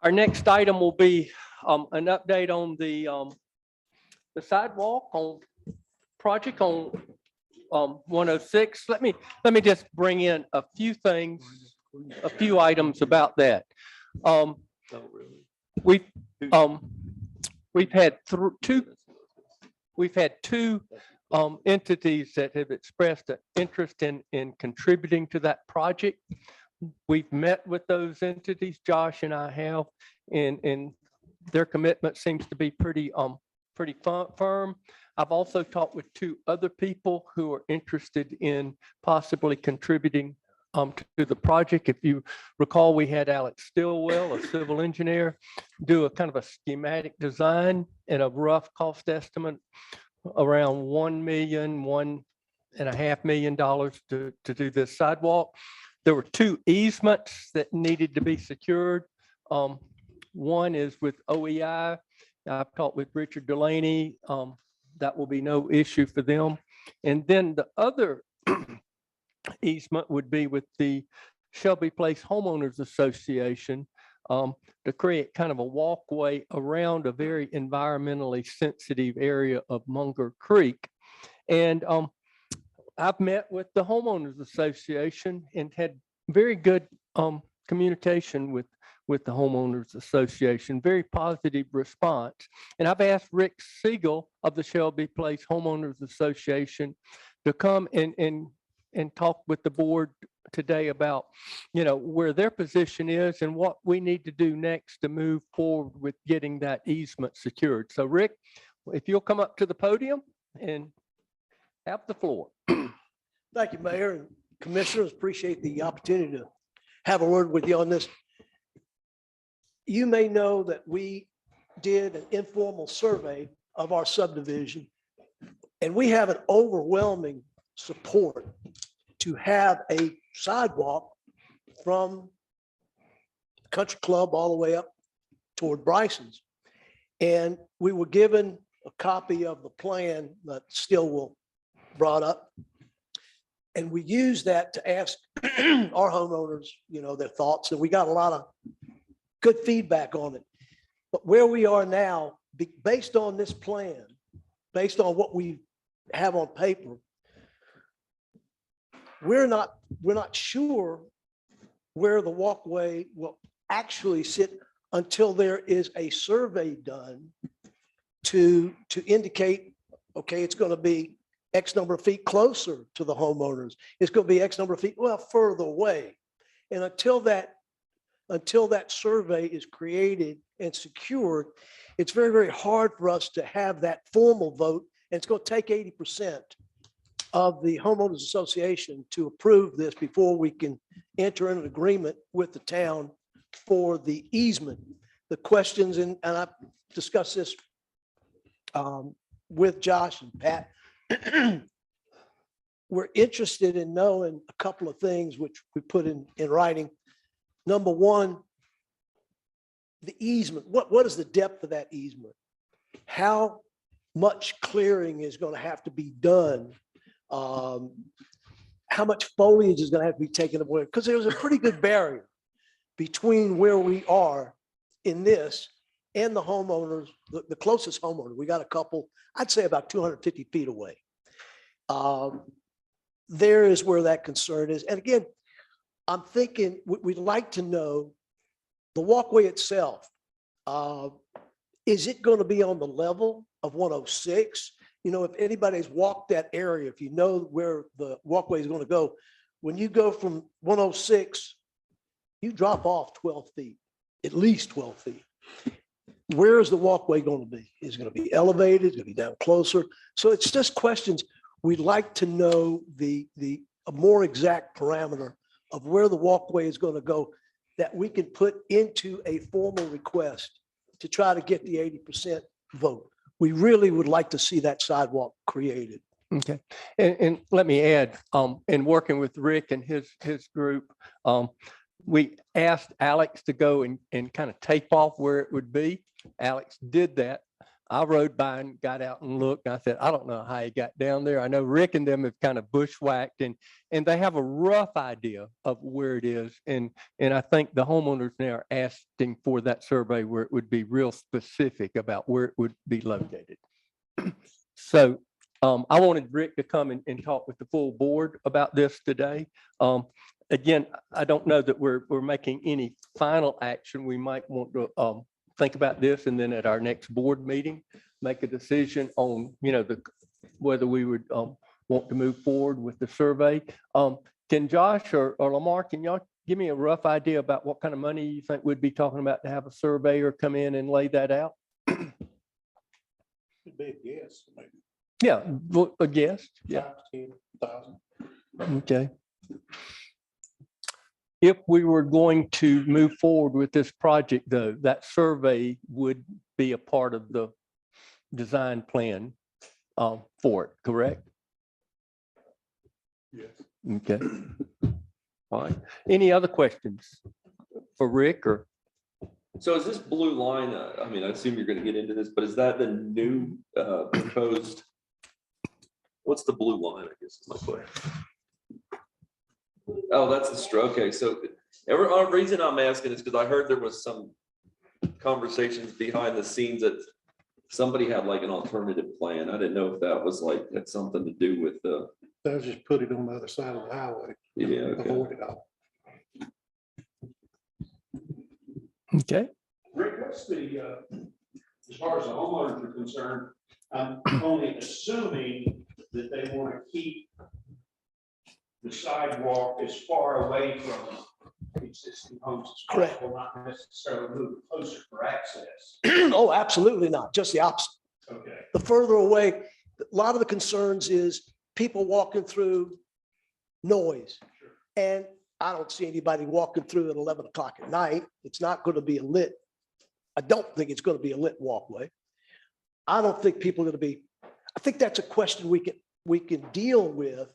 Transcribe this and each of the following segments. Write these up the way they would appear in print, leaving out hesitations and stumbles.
Our next item will be an update on the sidewalk on project on 106. Let me just bring in a few things, a few items about that. We've we've had two entities that have expressed an interest in contributing to that project. We've met with those entities, Josh and I have, and their commitment seems to be pretty firm. I've also talked with two other people who are interested in possibly contributing to the project. If you recall, we had Alex Stillwell, a civil engineer, do a kind of a schematic design and a rough cost estimate around $1.5 million to do this sidewalk. There were two easements that needed to be secured. One is with OEI. I've talked with Richard Delaney. That will be no issue for them. And then the other easement would be with the Shelby Place Homeowners Association to create kind of a walkway around a very environmentally sensitive area of Munger Creek. And I've met with the Homeowners Association and had very good communication with the Homeowners Association, very positive response. And I've asked Rick Siegel of the Shelby Place Homeowners Association to come and talk with the board today about, where their position is and what we need to do next to move forward with getting that easement secured. So Rick, if you'll come up to the podium and have the floor. Thank you, Mayor and Commissioners. Appreciate the opportunity to have a word with you on this. You may know that we did an informal survey of our subdivision, and we have an overwhelming support to have a sidewalk from Country Club all the way up toward Bryson's. And we were given a copy of the plan that Stillwell brought up. And we used that to ask our homeowners, their thoughts, and we got a lot of good feedback on it. But where we are now, based on this plan, based on what we have on paper, we're not sure where the walkway will actually sit until there is a survey done to indicate, okay, it's going to be X number of feet closer to the homeowners. It's going to be X number of feet, further away. And until that survey is created and secured, it's very, very hard for us to have that formal vote. And it's going to take 80% of the homeowners association to approve this before we can enter into an agreement with the town for the easement. The questions, and I've discussed this with Josh and Pat, we're interested in knowing a couple of things which we put in writing. Number one, the easement. What is the depth of that easement? How much clearing is going to have to be done? How much foliage is going to have to be taken away? Because there's a pretty good barrier between where we are in this and the homeowners, the closest homeowner. We got a couple, I'd say about 250 feet away. There is where that concern is. And again, I'm thinking we'd like to know the walkway itself. Is it going to be on the level of 106? If anybody's walked that area, if you know where the walkway is going to go, when you go from 106, you drop off 12 feet, at least 12 feet. Where is the walkway going to be? Is it going to be elevated? Is it going to be down closer? So it's just questions. We'd like to know a more exact parameter of where the walkway is going to go that we can put into a formal request to try to get the 80% vote. We really would like to see that sidewalk created. Okay. And let me add, in working with Rick and his group, we asked Alex to go and kind of tape off where it would be. Alex did that. I rode by and got out and looked. And I said, I don't know how he got down there. I know Rick and them have kind of bushwhacked and they have a rough idea of where it is. And I think the homeowners now are asking for that survey where it would be real specific about where it would be located. So I wanted Rick to come and talk with the full board about this today. Again, I don't know that we're making any final action. We might want to think about this and then at our next board meeting, make a decision on, whether we would want to move forward with the survey. Can Josh or Lamar, can y'all give me a rough idea about what kind of money you think we'd be talking about to have a surveyor come in and lay that out? It'd be a guess, maybe Yeah, a guess. Yeah. 10,000. Okay. If we were going to move forward with this project, though, that survey would be a part of the design plan for it, correct? Yes. Okay. All right. Any other questions for Rick or? So is this blue line, I mean, I assume you're gonna get into this, but is that the new proposed? What's the blue line, I guess is my question. Oh, that's the stroke. Okay, so the reason I'm asking is because I heard there was some conversations behind the scenes that somebody had like an alternative plan. I didn't know if that was like, had something to do with the. That was just put it on the other side of the highway. Yeah, okay. Avoid it all. Okay. Rick, what's the, as far as the homeowners are concerned, I'm only assuming that they want to keep the sidewalk as far away from existing homes as Correct. possible, not necessarily move closer for access. Oh, absolutely not. Just the opposite. Okay. The further away, a lot of the concerns is people walking through, noise. And I don't see anybody walking through at 11 o'clock at night. It's not going to be a lit. I don't think it's going to be a lit walkway. I don't think people are going to be, I think that's a question we can deal with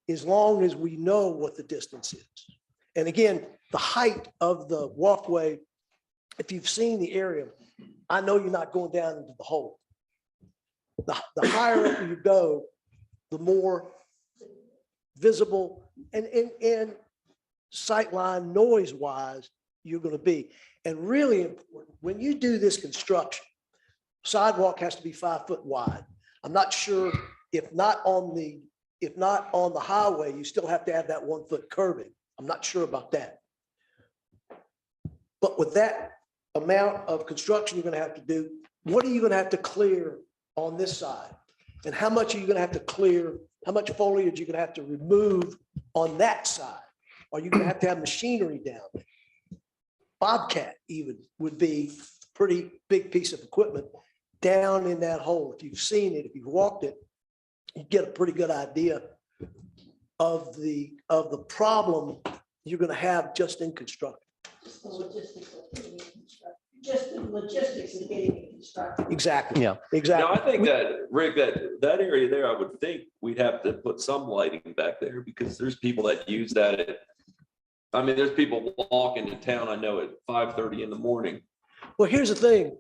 as long as we know what the distance is. And again, the height of the walkway, if you've seen the area, I know you're not going down into the hole. The higher up you go, the more visible and sightline noise wise you're going to be. And really important, when you do this construction, sidewalk has to be 5 foot wide. I'm not sure if not on the highway, you still have to have that 1 foot curbing. I'm not sure about that. But with that amount of construction you're going to have to do, what are you going to have to clear on this side? And how much are you going to have to clear? How much foliage you're going to have to remove on that side? Are you going to have machinery down there? Bobcat even would be a pretty big piece of equipment down in that hole. If you've seen it, if you've walked it, you get a pretty good idea of the problem you're going to have just in construction. Just the logistics of getting it constructed. Exactly. Yeah. Exactly. Now, I think that, Rick, that area there, I would think we'd have to put some lighting back there because there's people that use that. I mean, there's people walking to town, I know, at 5:30 in the morning. Well, here's the thing,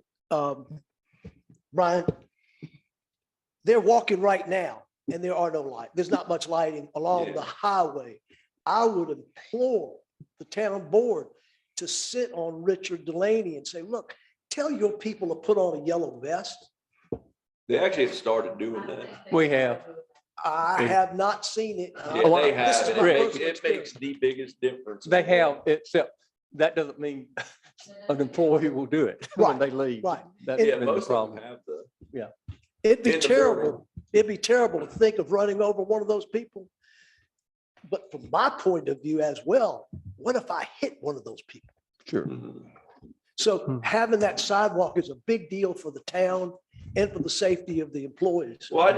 Brian. They're walking right now and there are no light. There's not much lighting along the highway. I would implore the town board to sit on Richard Delaney and say, look, tell your people to put on a yellow vest. They actually have started doing that. We have. I have not seen it. Yeah, Oh, they This is have. my It personal makes experience. the biggest difference. They have, except that doesn't mean an employee will do it when they leave. Right. That's Yeah, been the most of problem. them have the. It'd be in the terrible. building. It'd be terrible to think of running over one of those people. But from my point of view as well, what if I hit one of those people? Sure. Mhm. So having that sidewalk is a big deal for the town and for the safety of the employees. Well, I'm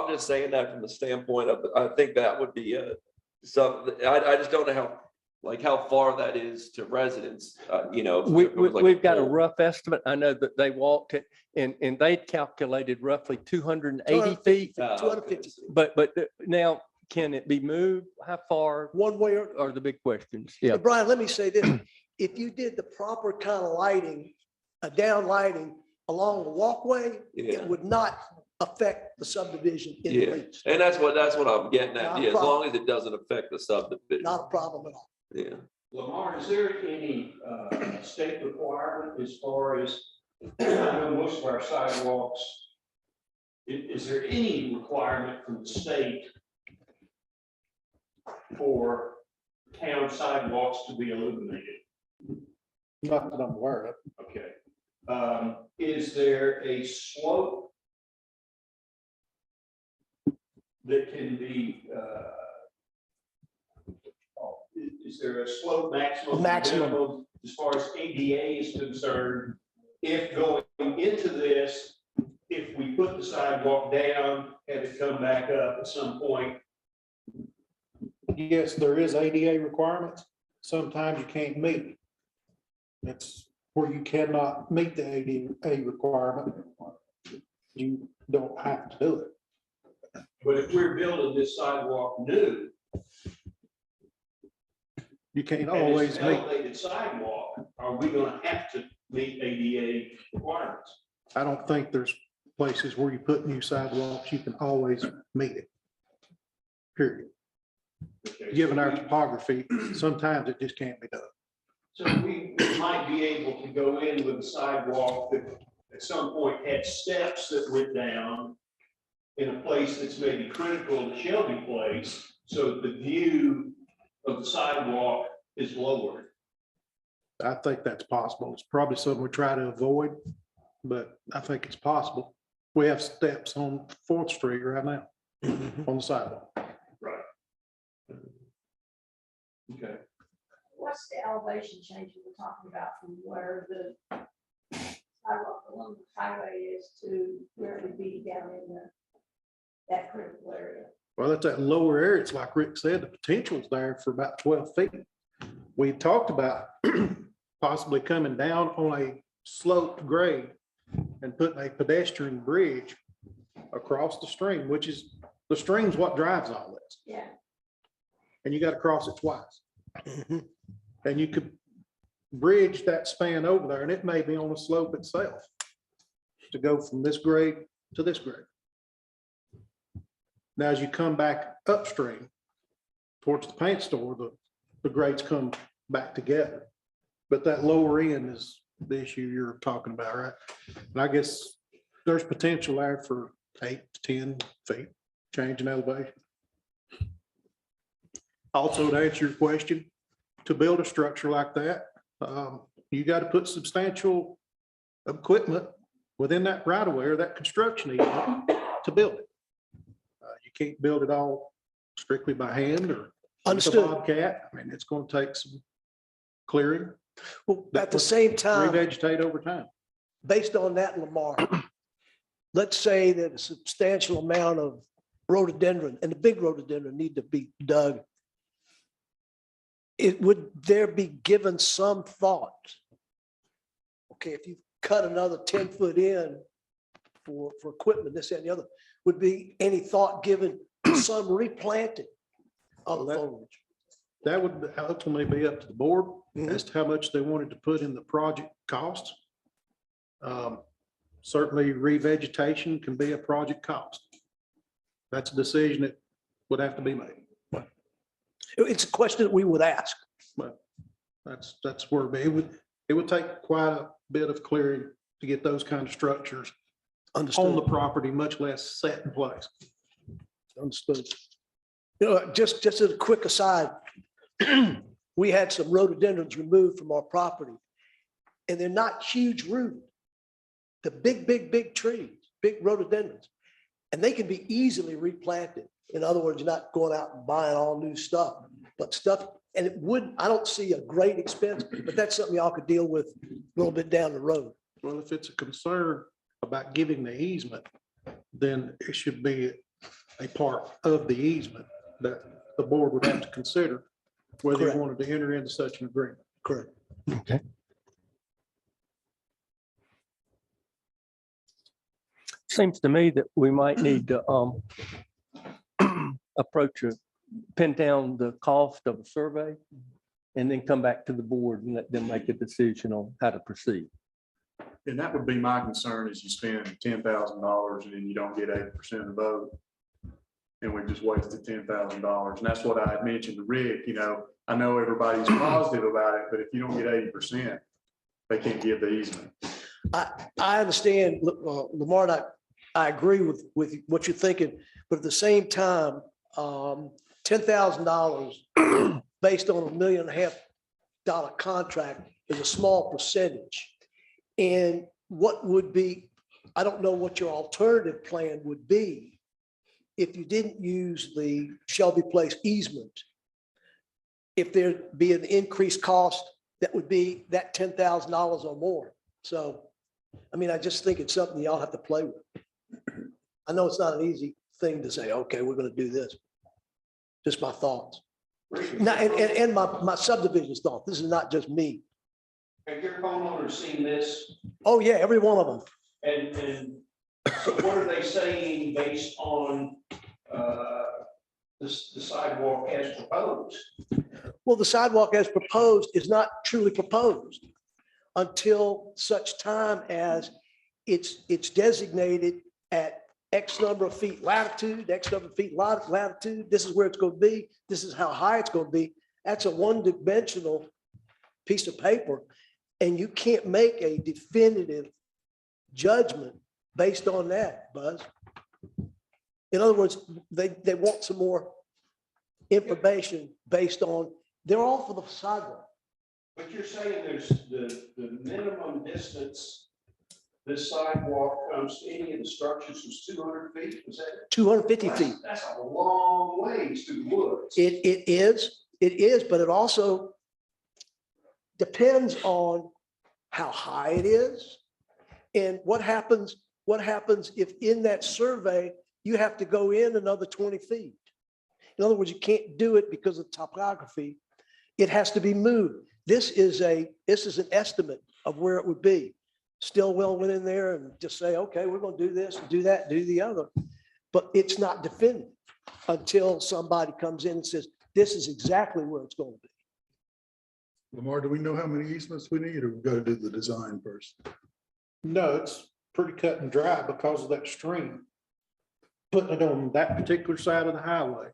just saying that from the standpoint of, I think that would be something, I just don't know how far that is to residents, if it was like We've got a pole. rough estimate. I know that they walked it and they calculated roughly 280 feet. 250. But now, can it be moved? How far One way or, are the big questions? Yeah. Brian, let me say this. If you did the proper kind of lighting, a down lighting, along the walkway, Yeah. it would not affect the subdivision in the Yeah. least. And that's what I'm getting Not at. a Yeah, as long problem. as it doesn't affect the subdivision. Not a problem at all. Yeah. Lamar, is there any state requirement as far as, I know most of our sidewalks, is there any requirement from the state for town sidewalks to be illuminated? Not that I'm aware of. Okay. Is there a slope that can be, is there a slope maximum? Maximum. minimum As far as ADA is concerned, if going into this, if we put the sidewalk down, have it come back up at some point? Yes, there is ADA requirements. Sometimes you can't meet. That's where you cannot meet the ADA requirement. You don't have to do it. But if we're building this sidewalk new, You can't and always it's an meet. elevated sidewalk, are we gonna have to meet ADA requirements? I don't think there's places where you put new sidewalks, you can always meet it. Period. Okay, Given so our we- topography, sometimes it just can't be done. So we might be able to go in with a sidewalk that at some point had steps that went down in a place that's maybe critical to Shelby Place, so that the view of the sidewalk is lowered. I think that's possible. It's probably something we try to avoid, but I think it's possible. We have steps on 4th Street right now on the sidewalk. Right. Okay. What's the elevation change you were talking about from where the sidewalk along the highway is to where it would be down in that critical area? Well, it's that lower area. It's like Rick said, the potential's there for about 12 feet. We talked about possibly coming down on a sloped grade and putting a pedestrian bridge across the stream, which is, the stream's what drives all this. Yeah, And you got to cross it twice. And you could bridge that span over there, and it may be on the slope itself to go from this grade to this grade. Now, as you come back upstream towards the paint store, the grades come back together. But that lower end is the issue you're talking about, right? And I guess there's potential there for 8 to 10 feet change in elevation. Also, to answer your question, to build a structure like that, you got to put substantial equipment within that right of way or that construction easement to build it. You can't build it all strictly by hand or with a Understood. bobcat. I mean, it's going to take some clearing, Well, at the same time, revegetate over time. based on that, Lamar, let's say that a substantial amount of rhododendron and the big rhododendron need to be dug. Would there be given some thought? Okay, if you cut another 10-foot in for equipment, this and the other, would be any thought given to some replanting of the foliage? That would ultimately be up to the board as to how much they wanted to put in the project cost. Certainly revegetation can be a project cost. That's a decision that would have to be made. It's a question that we would ask. But that's where it would take quite a bit of clearing to get those kind of structures on the Understood. property, much less set in place. Understood. You know, just as a quick aside, we had some rhododendrons removed from our property, and they're not huge rooted. The big trees, big rhododendrons, and they can be easily replanted. In other words, you're not going out and buying all new stuff, but stuff, and it would, I don't see a great expense, but that's something y'all could deal with a little bit down the road. Well, if it's a concern about giving the easement, then it should be a part of the easement that the board would have to consider whether Correct. you wanted to enter into such an agreement. Correct. Okay. Seems to me that we might need to pin down the cost of a survey and then come back to the board and let them make a decision on how to proceed. And that would be my concern is you spend $10,000 and then you don't get 80% of the vote. And we just wasted $10,000. And that's what I had mentioned to Rick, I know everybody's positive about it, but if you don't get 80%, they can't give the easement. I understand, Lamar, and I agree with what you're thinking, but at the same time, $10,000 based on $1.5 million contract is a small percentage. And what would be, I don't know what your alternative plan would be if you didn't use the Shelby Place easement. If there'd be an increased cost, that would be that $10,000 or more. So, I mean, I just think it's something y'all have to play with. I know it's not an easy thing to say, okay, we're going to do this. Just my thoughts. Now, and my subdivision's thought. This is not just me. Have your homeowners seen this? Oh, yeah, every one of them. And so what are they saying based on the sidewalk as proposed? Well, the sidewalk as proposed is not truly proposed until such time as it's designated at X number of feet latitude, X number of feet latitude. This is where it's going to be. This is how high it's going to be. That's a one-dimensional piece of paper. And you can't make a definitive judgment based on that, Buzz. In other words, they want some more information based on, they're all for the sidewalk. But you're saying there's the minimum distance this sidewalk comes to any of the structures was 200 feet, was that? 250 feet. That's a long ways to the woods. It is, but it also depends on how high it is and what happens if in that survey, you have to go in another 20 feet. In other words, you can't do it because of topography. It has to be moved. This is an estimate of where it would be. Stillwell went in there and just say, okay, we're going to do this, do that, do the other. But it's not definitive until somebody comes in and says, this is exactly where it's going to be. Lamar, do we know how many easements we need, or we've got to do the design first? No, it's pretty cut and dry because of that stream. Putting it on that particular side of the highway,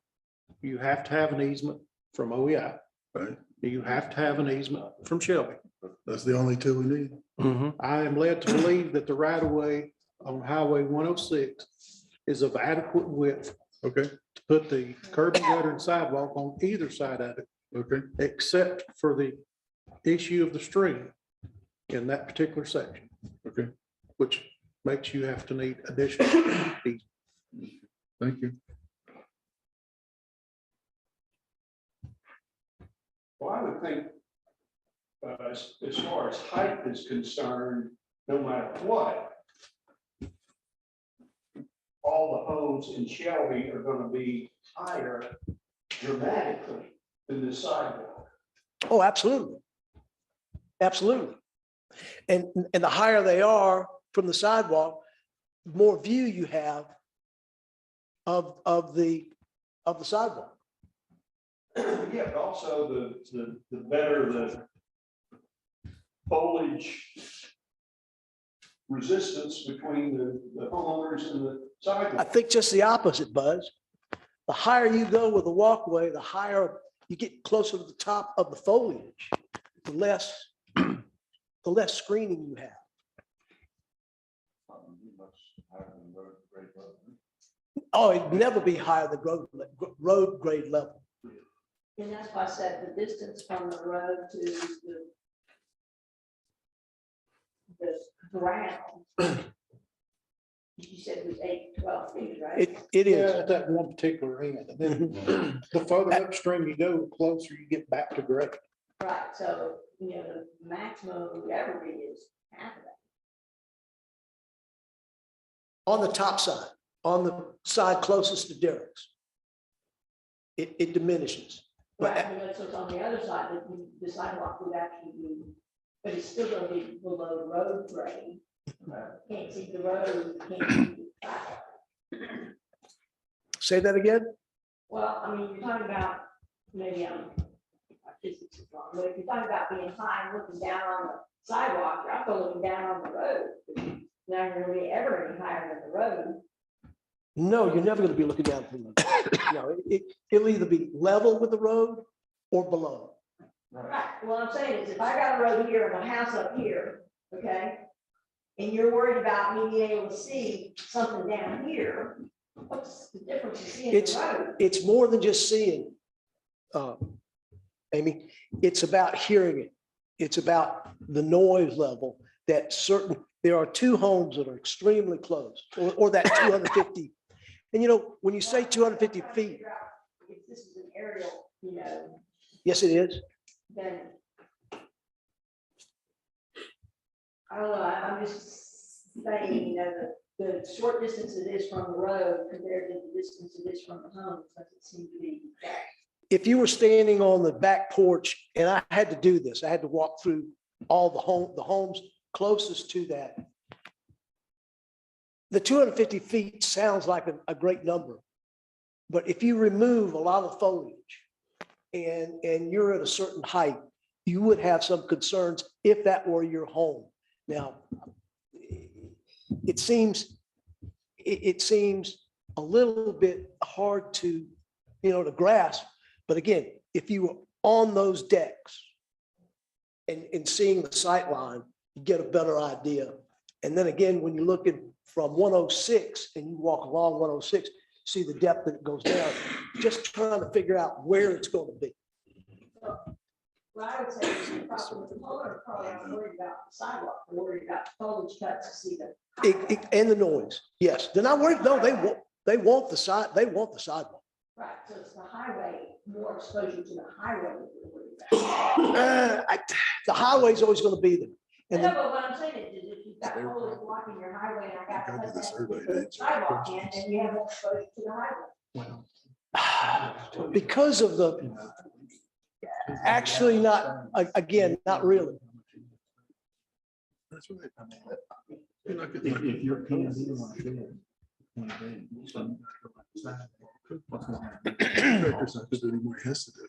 you have to have an easement from OEI. Right. You have to have an easement from Shelby. That's the only two we need. I am led to believe that the right of way on Highway 106 is of adequate width Okay, to put the curb and gutter and sidewalk on either side of it, okay. except for the issue of the stream in that particular section. Okay. Which makes you have to need additional. Thank you. Well, I would think, as far as height is concerned, no matter what, all the homes in Shelby are going to be higher dramatically than the sidewalk. Oh, absolutely. Absolutely. And the higher they are from the sidewalk, the more view you have of the sidewalk. Yeah, but also the better the foliage resistance between the homeowners and the I sidewalk. think just the opposite, Buzz. The higher you go with the walkway, the higher you get closer to the top of the foliage, the less screening you have. Oh, it'd never be higher than road grade level. And that's why I said the distance from the road to the ground. You said it was 8 to 12 feet, right? It Yeah, is. at that one particular end. And then the further upstream you go, the closer you get back to grade. Right, so, the maximum ever be is half of that. On the top side, on the side closest to Derek's. It diminishes. Right, but so it's on the other side, that the sidewalk would actually be, but it's still gonna be below road grade. Can't see the road, can't see the sidewalk. Say that again? Well, I mean, you're talking about, maybe I'm distance is long. But if you're talking about being high and looking down on the sidewalk, you're also looking down on the road. You're not gonna be ever any higher than the road. No, you're never gonna be looking down from the, no, it'll either be level with the road or below. Right, what I'm saying is if I got a road here and a house up here, okay? And you're worried about me being able to see something down here, what's the difference in seeing It's- the road? It's more than just seeing, Amy, it's about hearing it. It's about the noise level that there are two homes that are extremely close, or that 250. And you know, when you say 250 feet, If this is an aerial, yes, it is. then I don't know, I'm just saying, the short distance it is from the road compared to the distance it is from the homes, doesn't seem to be that. If you were standing on the back porch, and I had to do this, I had to walk through all the homes closest to that. The 250 feet sounds like a great number, but if you remove a lot of foliage and you're at a certain height, you would have some concerns if that were your home. Now, it seems a little bit hard to grasp, but again, if you were on those decks and seeing the sight line, you get a better idea. And then again, when you're looking from 106 and you walk along 106, see the depth that it goes down, just trying to figure out where it's going to be. What I would say is the problem with the homeowner probably not worried about the sidewalk, they're worried about foliage cuts to see the. And the noise, yes. They're not worried, no, they want the sidewalk. Right, so it's the highway, more exposure to the highway. that they're worried about. The highway's always going to be there. I And know, then, but what I'm saying is if you've got foliage blocking your highway and I got Go to to cut the that survey to to the answer sidewalk in, questions. and you have more exposure to the highway. because of the, actually not, again, not really. That's right. I mean, you're not getting like- If you're paying me on a bill, on a day, so you gotta go outside. Contractors have to do anymore, he has to do.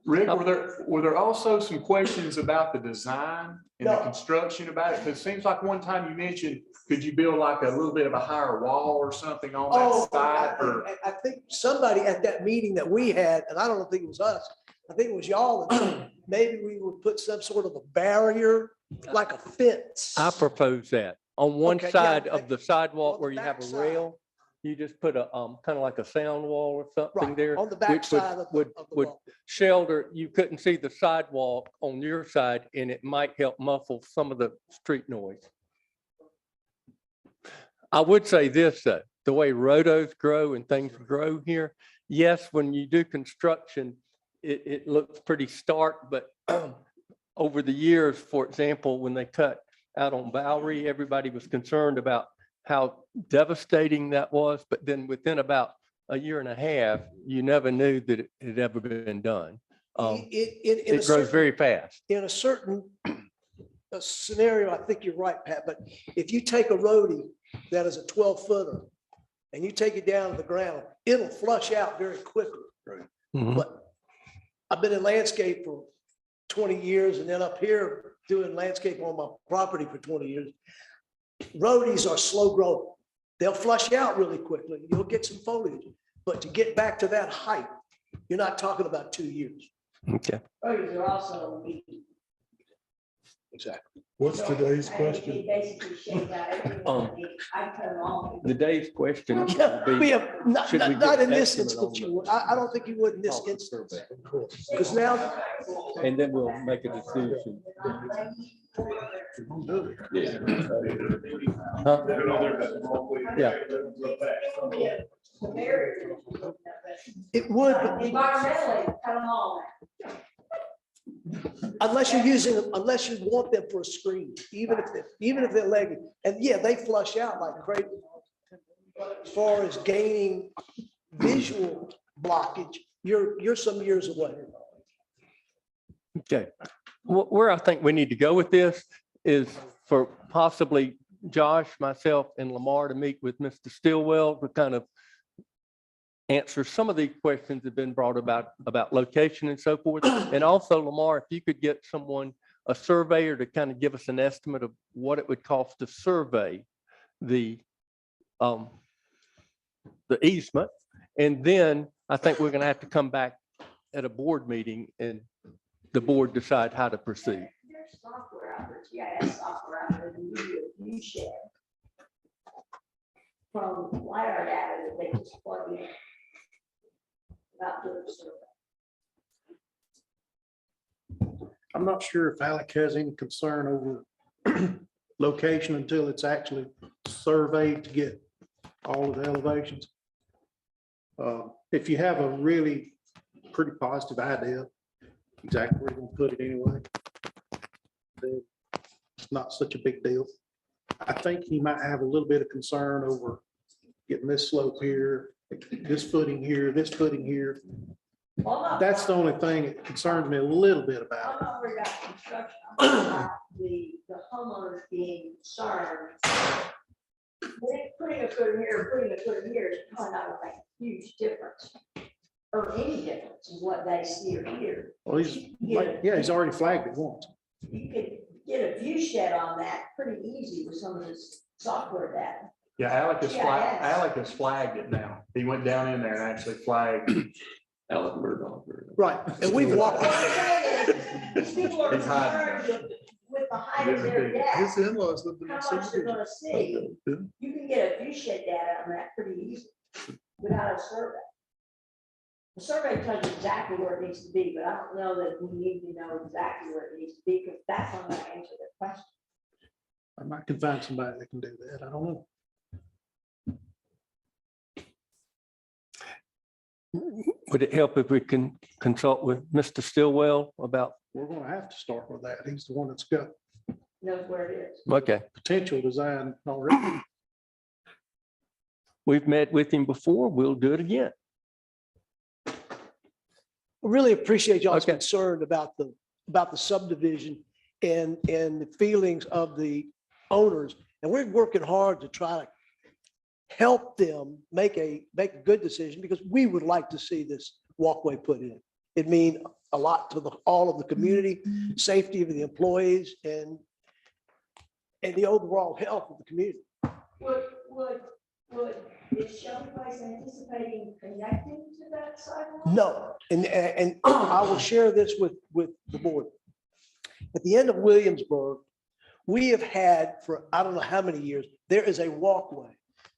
Rick, were there also some questions about the design and the No. construction about it? Because it seems like one time you mentioned, could you build like a little bit of a higher wall or something on Oh, that side? Or I think somebody at that meeting that we had, and I don't think it was us, I think it was y'all, that said maybe we would put some sort of a barrier, like a fence. I propose that on one Okay, yeah, side of the on sidewalk the where you have back a side. rail, you just put a, kind of like a sound wall or something Right, there. on the back which would- side of would- the would wall. Shelter, you couldn't see the sidewalk on your side and it might help muffle some of the street noise. I would say this, though, the way rotos grow and things grow here, yes, when you do construction, it looks pretty stark, but over the years, for example, when they cut out on Bowery, everybody was concerned about how devastating that was. But then within about a year and a half, you never knew that it had ever been done. In a It grows certain- very fast. in a certain scenario, I think you're right, Pat, but if you take a roadie that is a 12-footer and you take it down to the ground, it'll flush out very quickly. Mhm. But I've been in landscape for 20 years and then up here doing landscape on my property for 20 years. Roadies are slow growing. They'll flush out really quickly. You'll get some foliage, but to get back to that height, you're not talking about 2 years. Okay. Roads are also weedy. Exactly. What's So, today's I mean, question? it basically shades out everything. I cut them all. Today's question Yeah, would we be, have, not, should we not get in this estimate on instance, the you would. I don't think you would in this cost of instance. survey? Of course. Because now, And then we'll make a decision. Don't do it. Yeah. Huh? Yeah. The barrier. it would, but Environmentally, cut them all. unless unless you want them for a screen, even if they're leggy. And yeah, they flush out like crazy. As far as gaining visual blockage, you're some years away. Okay. Where I think we need to go with this is for possibly Josh, myself, and Lamar to meet with Mr. Stillwell to kind of answer some of the questions that have been brought about location and so forth. And also, Lamar, if you could get someone, a surveyor, to kind of give us an estimate of what it would cost to survey the easement. And then I think we're going to have to come back at a board meeting and the board decide how to proceed. There's software out there, GIS software out there, that you do a view shed from LiDAR data that they just plug in. Without doing a survey. I'm not sure if Alec has any concern over location until it's actually surveyed to get all of the elevations. If you have a really pretty positive idea, exactly where you're gonna put it anyway, then it's not such a big deal. I think he might have a little bit of concern over getting this slope here, this footing here, this footing here. Well, I'm not- That's the only thing that concerns me a little bit I'm about it. not worried about construction, I'm worried about the homeowners being concerned. Putting a foot here, putting a foot here is probably not gonna make a huge difference. Or any difference in what they see or hear. Well, he's already flagged it once. You could get a view shed on that pretty easy with some of this software data. Yeah, Alec has flagged it now. He went down in there and actually flagged. Alec Murdoch. Right, and we've walked, These people are He's hiding. concerned with the height of their deck, His in-laws lived in how that much they're subdivision. gonna see. You can get a view shed data on that pretty easy without a survey. The survey tells you exactly where it needs to be, but I don't know that we need to know exactly where it needs to be, because that's not gonna answer the question. I might can find somebody that can do that. I don't know. Would it help if we can consult with Mr. Stillwell about, We're gonna have to start with that. He's the one that's got Knows where it is. okay, potential design already. we've met with him before, we'll do it again. I really appreciate y'all's Okay. concern about the subdivision and the feelings of the owners. And we're working hard to try to help them make a good decision, because we would like to see this walkway put in. It means a lot to all of the community, safety of the employees, and the overall health of the community. Is Shelby Place anticipating connecting to that sidewalk? No, and I will share this with the board. At the end of Williamsburg, we have had for, I don't know how many years, there is a walkway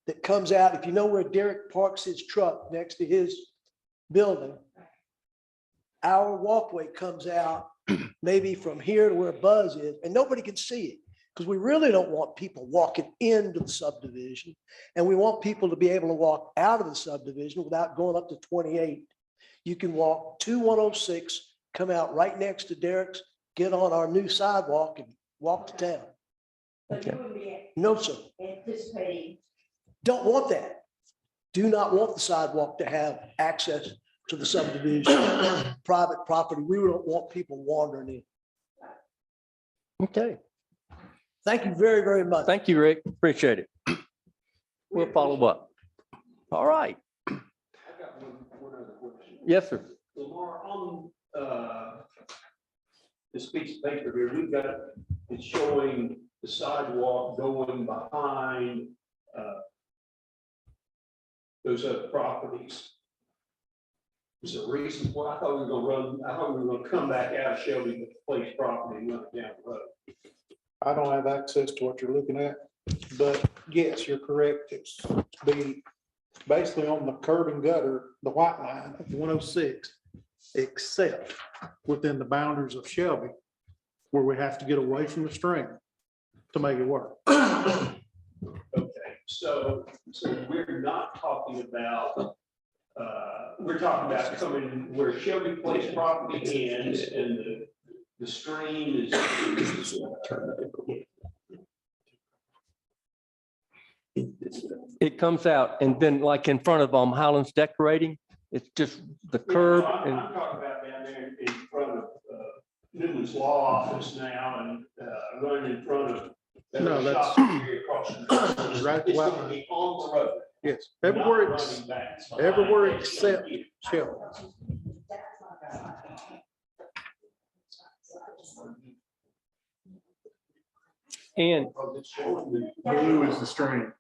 that comes out, if you know where Derek parks his truck next to his building, our walkway comes out maybe from here to where Buzz is, and nobody can see it, because we really don't want people walking into the subdivision, and we want people to be able to walk out of the subdivision without going up to 28. You can walk to 106, come out right next to Derek's, get on our new sidewalk and walk to town. But you wouldn't be No, sir, anticipating, don't want that. Do not want the sidewalk to have access to the subdivision, private property. We don't want people wandering in. Okay, Thank you very, very much. thank you, Rick, appreciate it. We'll follow up. All right, I've got one other question. yes, sir. Lamar, on this piece of paper here, we've got, it's showing the sidewalk going behind those other properties. Is there a reason why? I thought we were gonna come back out of Shelby Place property and run it down the road. I don't have access to what you're looking at, but yes, you're correct. It's to be basically on the curb and gutter, the white line of 106, except within the boundaries of Shelby, where we have to get away from the stream to make it work. Okay, so we're not talking about, we're talking about coming where Shelby Place property ends and the stream is. It comes out and then like in front of Highlands Decorating, it's just the curb I'm and, talking about down there in front of Newman's Law Office now and running in front of. No, that's- shop area across the street. Right, It's well- gonna be on the road. Yes, We're not everywhere running back. everywhere except Shelby. And Blue is the stream.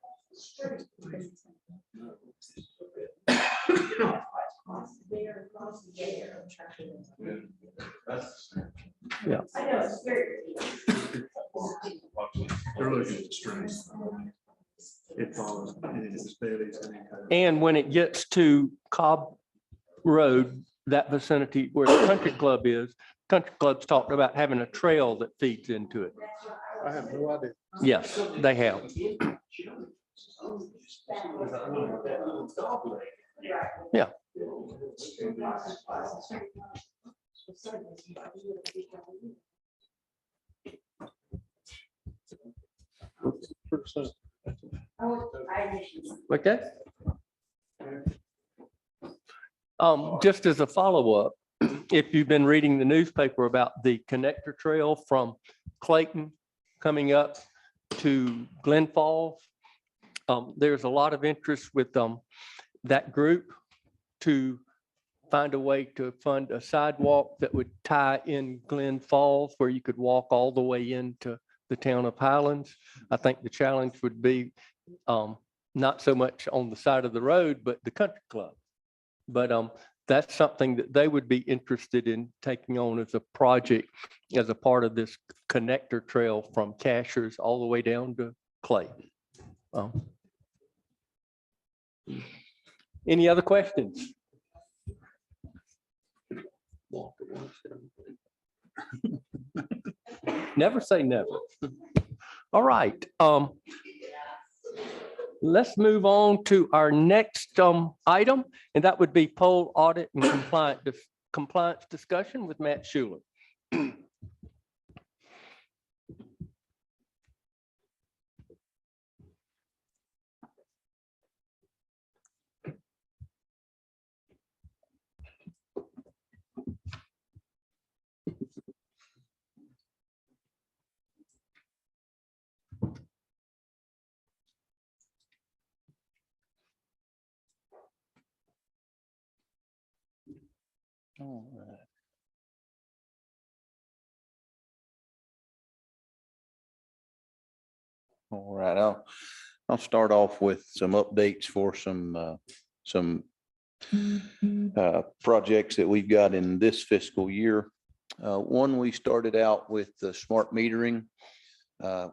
Yeah. I know, it's scary. They're looking at the stream. It follows, and it's Bailey's. And when it gets to Cobb Road, that vicinity where the country club is, country club's talked about having a trail that feeds into it. I have no idea. Yes, they have. Yeah. Okay. Just as a follow-up, if you've been reading the newspaper about the connector trail from Clayton coming up to Glen Falls, there's a lot of interest with that group to find a way to fund a sidewalk that would tie in Glen Falls where you could walk all the way into the town of Highlands. I think the challenge would be not so much on the side of the road, but the country club. But that's something that they would be interested in taking on as a project, as a part of this connector trail from Cashers all the way down to Clayton. Any other questions? Never say never. All right. Let's move on to our next item, and that would be poll audit and compliance discussion with Matt Schuler. All right. All right, I'll start off with some updates for some projects that we've got in this fiscal year. One, we started out with the smart metering.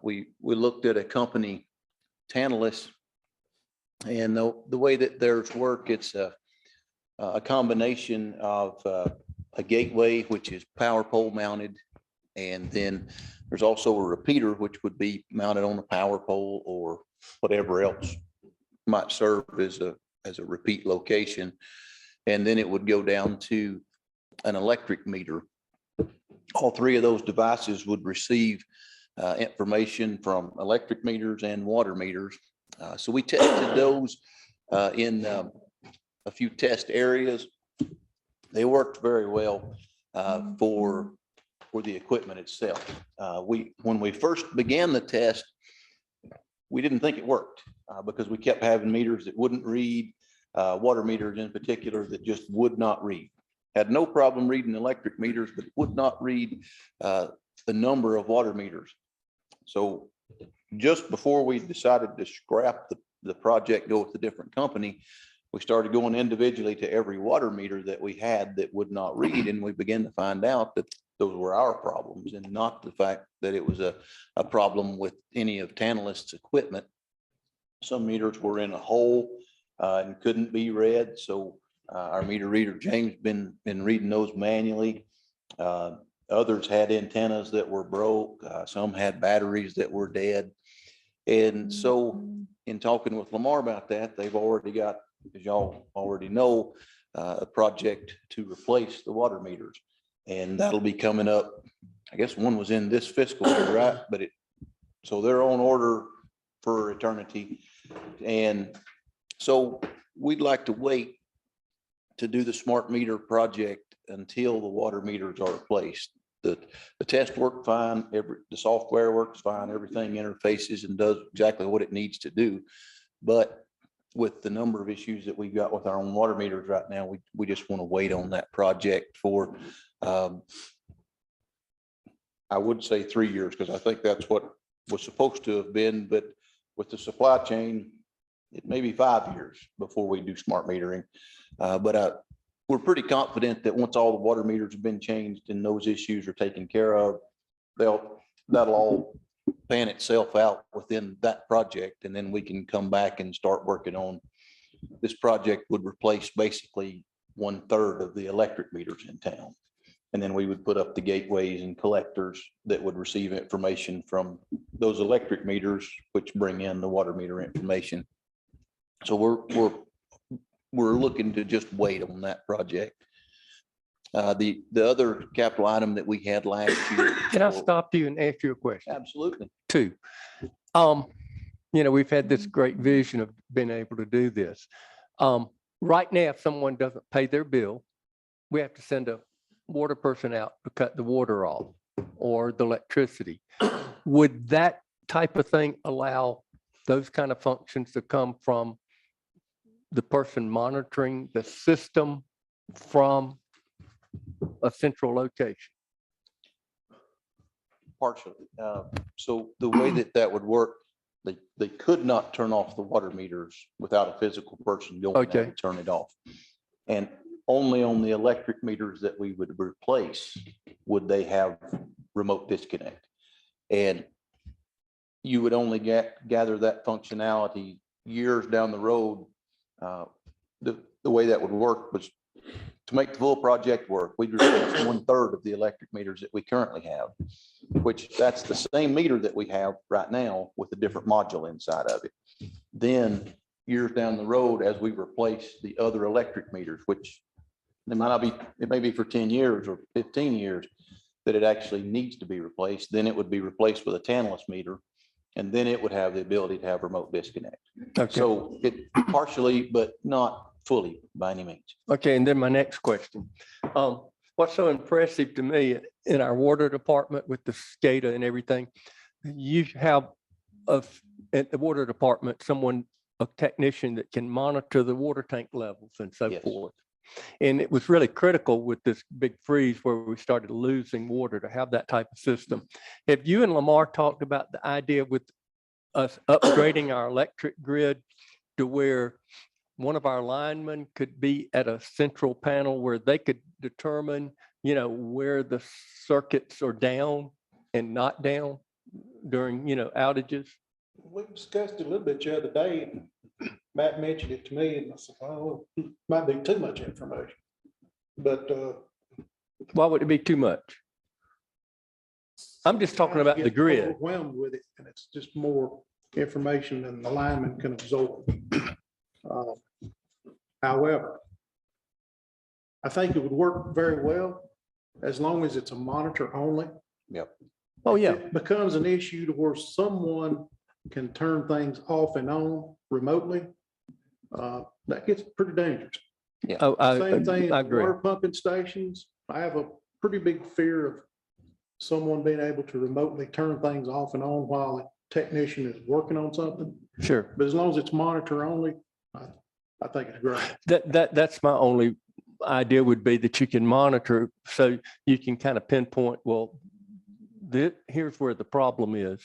We looked at a company, Tantalus, and the way that theirs work, it's a combination of a gateway, which is power pole mounted, and then there's also a repeater, which would be mounted on a power pole or whatever else might serve as a repeat location. And then it would go down to an electric meter. All three of those devices would receive information from electric meters and water meters. So we tested those in a few test areas. They worked very well for the equipment itself. When we first began the test, we didn't think it worked because we kept having meters that wouldn't read, water meters in particular that just would not read. Had no problem reading electric meters, but would not read the number of water meters. So just before we decided to scrap the project, go with a different company, we started going individually to every water meter that we had that would not read, and we began to find out that those were our problems and not the fact that it was a problem with any of Tantalus' equipment. Some meters were in a hole and couldn't be read. So our meter reader, James, been reading those manually. Others had antennas that were broke. Some had batteries that were dead. And so in talking with Lamar about that, they've already got, as y'all already know, a project to replace the water meters. And that'll be coming up. I guess one was in this fiscal year, right? But so they're on order for eternity. And so we'd like to wait to do the smart meter project until the water meters are replaced. The test worked fine, the software works fine, everything interfaces and does exactly what it needs to do. But with the number of issues that we've got with our own water meters right now, we just want to wait on that project for, I would say 3 years, because I think that's what was supposed to have been, but with the supply chain, it may be 5 years before we do smart metering. But we're pretty confident that once all the water meters have been changed and those issues are taken care of, that'll all pan itself out within that project. And then we can come back and start working on, this project would replace basically 1/3 of the electric meters in town. And then we would put up the gateways and collectors that would receive information from those electric meters, which bring in the water meter information. So we're looking to just wait on that project. The other capital item that we had last year. Can I stop you and ask you a question? Absolutely. Two. We've had this great vision of being able to do this. Right now, if someone doesn't pay their bill, we have to send a water person out to cut the water off or the electricity. Would that type of thing allow those kind of functions to come from the person monitoring the system from a central location? Partially. So the way that would work, they could not turn off the water meters without a physical person going out to turn it off. And only on the electric meters that we would replace would they have remote disconnect. And you would only gather that functionality years down the road. The way that would work was to make the full project work, we'd replace 1/3 of the electric meters that we currently have, which that's the same meter that we have right now with a different module inside of it. Then years down the road, as we replace the other electric meters, which they might not be, it may be for 10 years or 15 years that it actually needs to be replaced, then it would be replaced with a tanless meter. And then it would have the ability to have remote disconnect. Okay. So it partially, but not fully by any means. Okay, and then my next question. What's so impressive to me in our water department with the SCADA and everything, you have at the water department, a technician that can monitor the water tank levels and so Yes. forth. And it was really critical with this big freeze where we started losing water to have that type of system. Have you and Lamar talked about the idea with us upgrading our electric grid to where one of our linemen could be at a central panel where they could determine, where the circuits are down and not down during, outages? We discussed it a little bit the other day, and Matt mentioned it to me, and I said, oh, it might be too much information. But Why would it be too much? I'm just talking about the get grid. overwhelmed with it, and it's just more information than the lineman can absorb. However, I think it would work very well as long as it's a monitor only. Yep. Oh, yeah. It becomes an issue to where someone can turn things off and on remotely. That gets pretty dangerous. Oh, Same thing, I at agree. water pumping stations. I have a pretty big fear of someone being able to remotely turn things off and on while a technician is working on something. Sure. But as long as it's monitor only, I think it's great. That's my only idea would be that you can monitor so you can kind of pinpoint, well, here's where the problem is.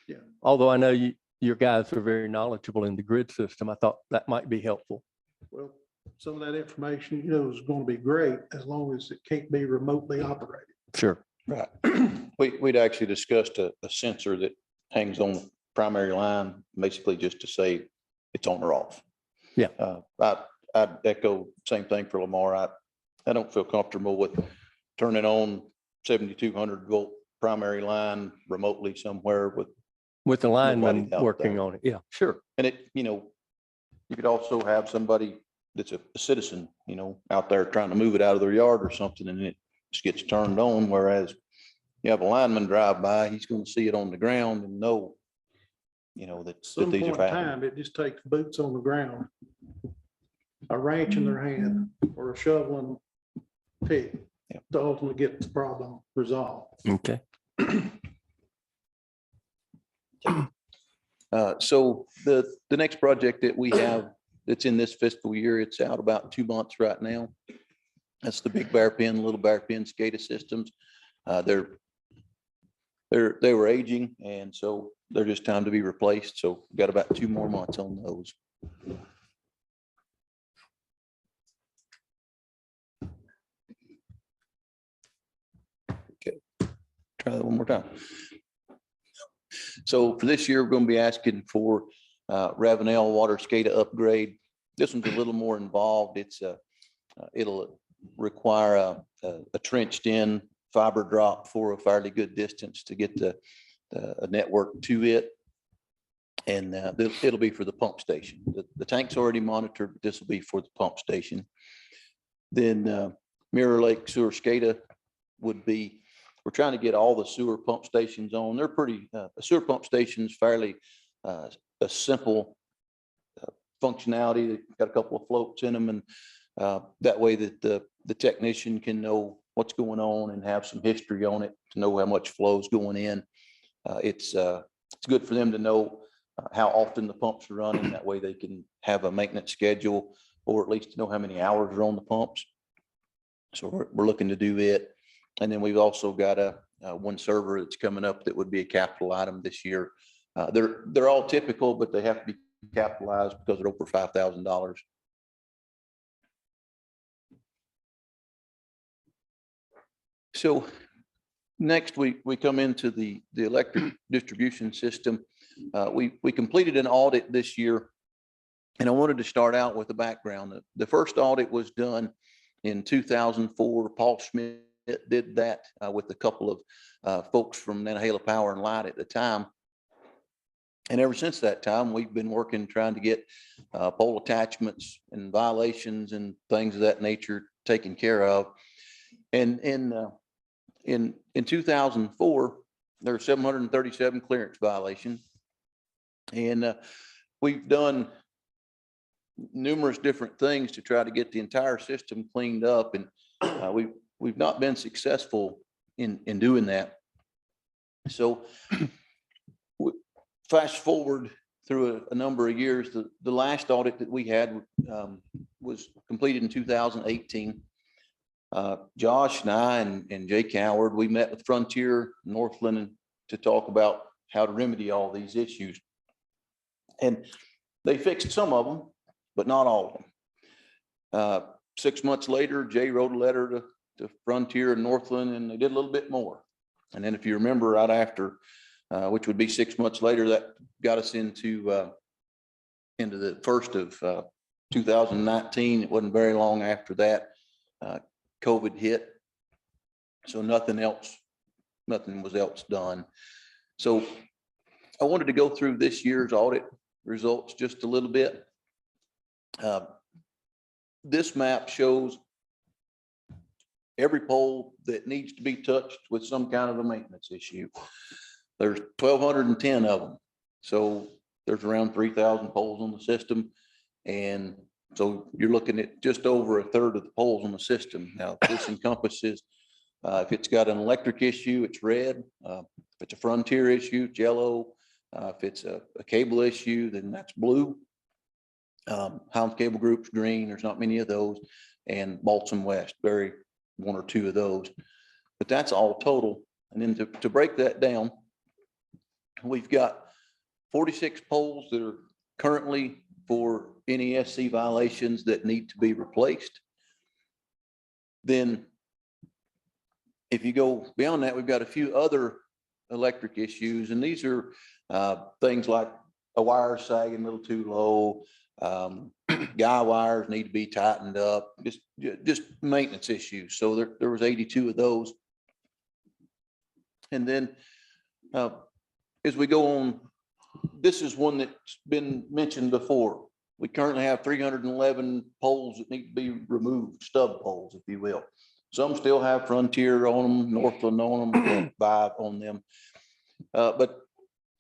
Yeah. Although I know your guys are very knowledgeable in the grid system, I thought that might be helpful. Well, some of that information, is going to be great as long as it can't be remotely operated. Sure. Right. We'd actually discussed a sensor that hangs on the primary line, basically just to say it's on or off. Yeah. I'd echo same thing for Lamar. I don't feel comfortable with turning on 7,200 volt primary line remotely somewhere With the lineman Nobody out working there. on it. Yeah, sure. and it, you could also have somebody that's a citizen, out there trying to move it out of their yard or something, and it just gets turned on. Whereas you have a lineman drive by, he's going to see it on the ground and know, that Some these point are in happening. time, it just takes boots on the ground, a wrench in their hand or a shovel and pick Yep. to ultimately get the problem resolved. Okay. So the next project that we have that's in this fiscal year, it's out about 2 months right now. That's the Big Bear Pin, Little Bear Pin SCADA systems. They were aging, and so they're just time to be replaced. So we've got about 2 more months on those. Okay, try that one more time. So for this year, we're going to be asking for Ravenel water SCADA upgrade. This one's a little more involved. It'll require a trenched in fiber drop for a fairly good distance to get the network to it. And it'll be for the pump station. The tank's already monitored, but this will be for the pump station. Then Mirror Lake Sewer SCADA would be, we're trying to get all the sewer pump stations on. They're pretty, a sewer pump station is fairly a simple functionality. They've got a couple of floats in them, and that way that the technician can know what's going on and have some history on it to know how much flow is going in. It's good for them to know how often the pumps are running. That way they can have a maintenance schedule, or at least know how many hours are on the pumps. So we're looking to do it. And then we've also got one server that's coming up that would be a capital item this year. They're all typical, but they have to be capitalized because they're over $5,000. So next we come into the electric distribution system. We completed an audit this year, and I wanted to start out with the background. The first audit was done in 2004. Paul Schmidt did that with a couple of folks from Nantahala Power and Light at the time. And ever since that time, we've been working, trying to get pole attachments and violations and things of that nature taken care of. And in 2004, there were 737 clearance violations. And we've done numerous different things to try to get the entire system cleaned up. And we've not been successful in doing that. So fast forward through a number of years, the last audit that we had was completed in 2018. Josh and I and Jake Howard, we met with Frontier, Northland to talk about how to remedy all these issues. And they fixed some of them, but not all of them. 6 months later, Jay wrote a letter to Frontier and Northland, and they did a little bit more. And then if you remember right after, which would be 6 months later, that got us into the first of 2019. It wasn't very long after that, COVID hit. So nothing was else done. So I wanted to go through this year's audit results just a little bit. This map shows every pole that needs to be touched with some kind of a maintenance issue. There's 1,210 of them. So there's around 3,000 poles on the system. And so you're looking at just over a third of the poles on the system. Now, this encompasses, if it's got an electric issue, it's red. If it's a Frontier issue, it's yellow. If it's a cable issue, then that's blue. Highlands Cable Group's green. There's not many of those. And Balsam West, very one or two of those. But that's all total. And then to break that down, we've got 46 poles that are currently for NESC violations that need to be replaced. Then if you go beyond that, we've got a few other electric issues, and these are things like a wire sagging a little too low, guy wires need to be tightened up, just maintenance issues. So there was 82 of those. And then as we go on, this is one that's been mentioned before. We currently have 311 poles that need to be removed, stub poles, if you will. Some still have Frontier on them, Northland on them, Vibe on them. But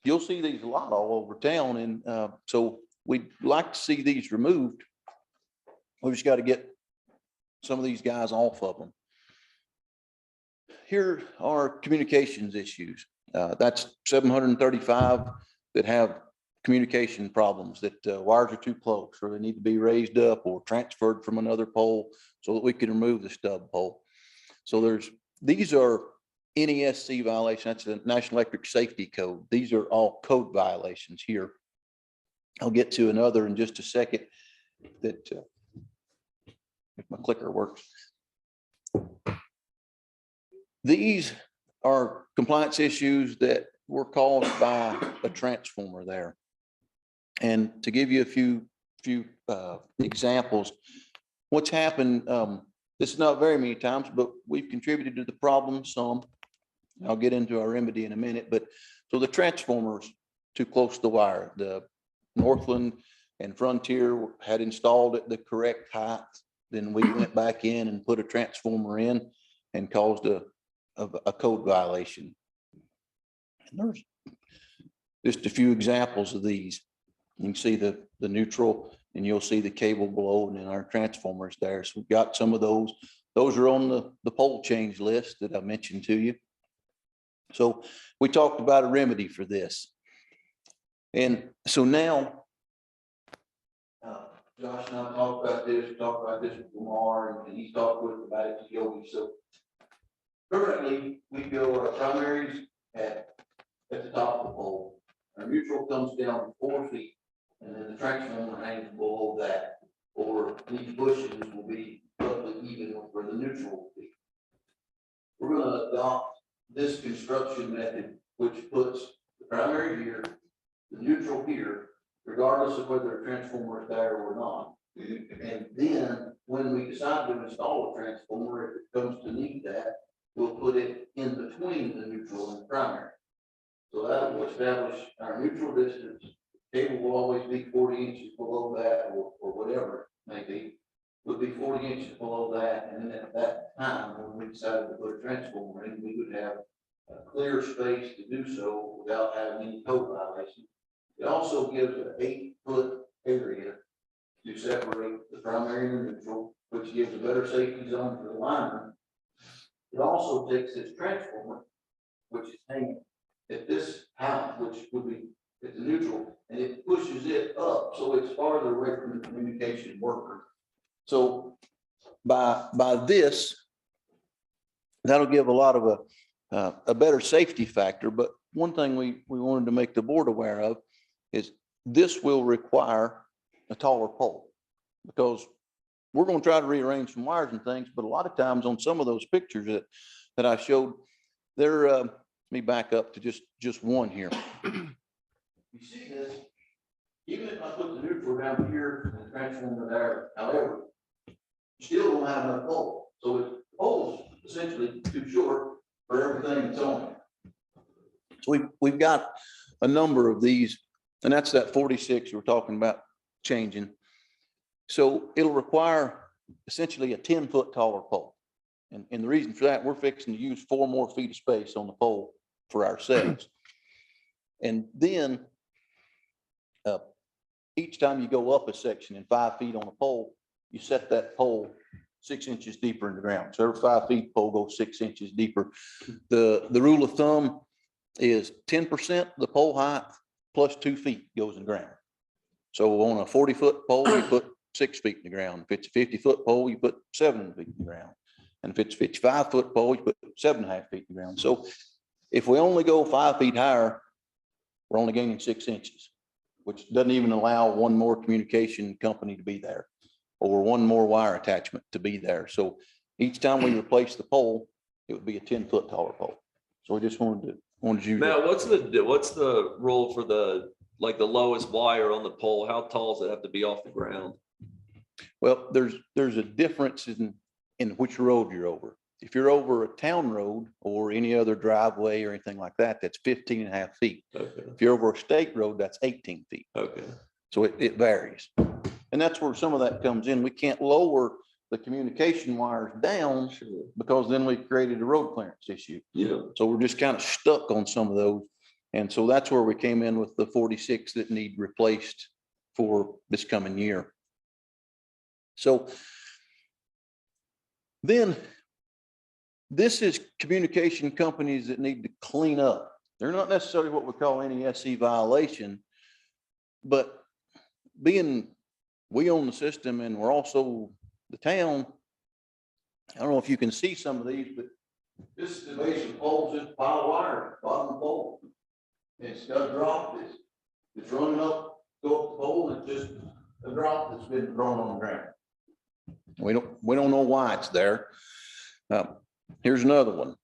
you'll see these a lot all over town. And so we'd like to see these removed. We just got to get some of these guys off of them. Here are communications issues. That's 735 that have communication problems that wires are too close or they need to be raised up or transferred from another pole so that we can remove the stub pole. So these are NESC violations. That's the National Electric Safety Code. These are all code violations here. I'll get to another in just a second that if my clicker works. These are compliance issues that were caused by a transformer there. And to give you a few examples, what's happened, this is not very many times, but we've contributed to the problem some. I'll get into our remedy in a minute, but so the transformers too close to the wire. The Northland and Frontier had installed at the correct height. Then we went back in and put a transformer in and caused a code violation. And there's just a few examples of these. You can see the neutral and you'll see the cable below and then our transformers there. So we've got some of those. Those are on the pole change list that I mentioned to you. So we talked about a remedy for this. And so now, Josh and I talked about this with Lamar, and he's talked with about it to Yogi. So currently, we go our primaries at the top of the pole. Our neutral comes down 4 feet, and then the transformer hangs below that. Or these bushes will be roughly even with where the neutral will be. We're going to adopt this construction method, which puts the primary here, the neutral here, regardless of whether a transformer is there or not. And then when we decide to install a transformer, if it comes to need that, we'll put it in between the neutral and the primary. So that will establish our neutral distance. Cable will always be 40 inches below that, or whatever it may be, would be 40 inches below that. And then at that time, when we decided to put a transformer in, we would have a clear space to do so without having any code violation. It also gives an 8-foot area to separate the primary and the neutral, which gives a better safety zone for the lineman. It also takes this transformer, which is hanging at this height, which would be at the neutral, and it pushes it up so it's farther away from the communication worker. So by this, that'll give a lot of a better safety factor. But one thing we wanted to make the board aware of is this will require a taller pole, because we're going to try to rearrange some wires and things, but a lot of times on some of those pictures that I showed, they're let me back up to just one here. You see this, even if I put the neutral down here and the transformer there, however, you still don't have enough pole. So the pole's essentially too short for everything that's on it. So we've got a number of these, and that's that 46 we're talking about changing. So it'll require essentially a 10-foot taller pole. And the reason for that, we're fixing to use 4 more feet of space on the pole for ourselves. And then each time you go up a section in 5 feet on a pole, you set that pole 6 inches deeper in the ground. So every 5 feet, pole goes 6 inches deeper. The rule of thumb is 10% the pole height plus 2 feet goes in the ground. So on a 40-foot pole, you put 6 feet in the ground. If it's a 50-foot pole, you put 7 feet in the ground. And if it's a 55-foot pole, you put 7.5 feet in the ground. So if we only go 5 feet higher, we're only gaining 6 inches, which doesn't even allow one more communication company to be there or one more wire attachment to be there. So each time we replace the pole, it would be a 10-foot taller pole. So we just wanted you. Matt, what's the rule for the lowest wire on the pole? How tall does it have to be off the ground? Well, there's a difference in which road you're over. If you're over a town road or any other driveway or anything like that, that's 15.5 feet. Okay. If you're over a state road, that's 18 feet. Okay. So it varies. And that's where some of that comes in. We can't lower the communication wires down because then we created a road clearance issue. Yeah. So we're just kind of stuck on some of those. And so that's where we came in with the 46 that need replaced for this coming year. So then this is communication companies that need to clean up. They're not necessarily what we call NESC violation, But being we own the system and we're also the town, I don't know if you can see some of these, but this is the base of poles, this pile of wire, bottom of the pole. It's got a drop, it's running up, go up the pole, it's just a drop that's been thrown on the ground. We don't know why it's there. Here's another one.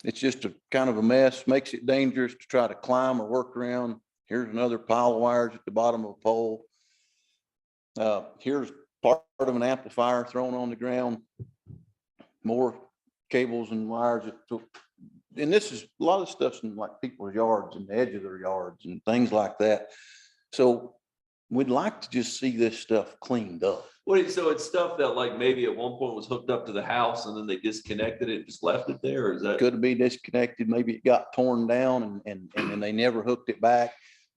It's just a kind of a mess, makes it dangerous to try to climb or work around. Here's another pile of wires at the bottom of a pole. Here's part of an amplifier thrown on the ground. More cables and wires. And this is a lot of stuff's in like people's yards and the edge of their yards and things like that. So we'd like to just see this stuff cleaned up. Wait, so it's stuff that like maybe at one point was hooked up to the house and then they disconnected it, just left it there, or is that? Could be disconnected. Maybe it got torn down and then they never hooked it back.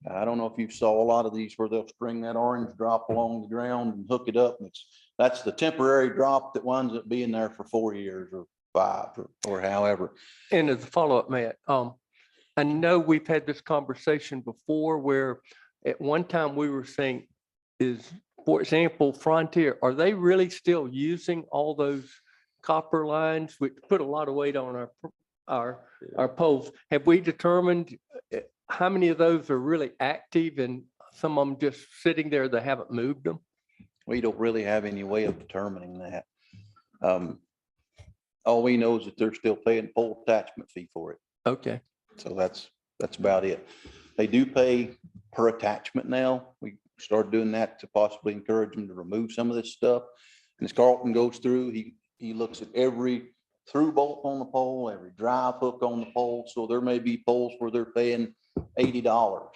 I don't know if you saw a lot of these where they'll string that orange drop along the ground and hook it up. And that's the temporary drop that winds up being there for 4 years or 5 or however. And as a follow-up, Matt, I know we've had this conversation before where at one time we were saying is, for example, Frontier, are they really still using all those copper lines, which put a lot of weight on our poles? Have we determined how many of those are really active and some of them just sitting there that haven't moved them? We don't really have any way of determining that. All we know is that they're still paying pole attachment fee for it. Okay. So that's about it. They do pay per attachment now. We started doing that to possibly encourage them to remove some of this stuff. And as Carlton goes through, he looks at every through bolt on the pole, every drive hook on the pole. So there may be poles where they're paying $80,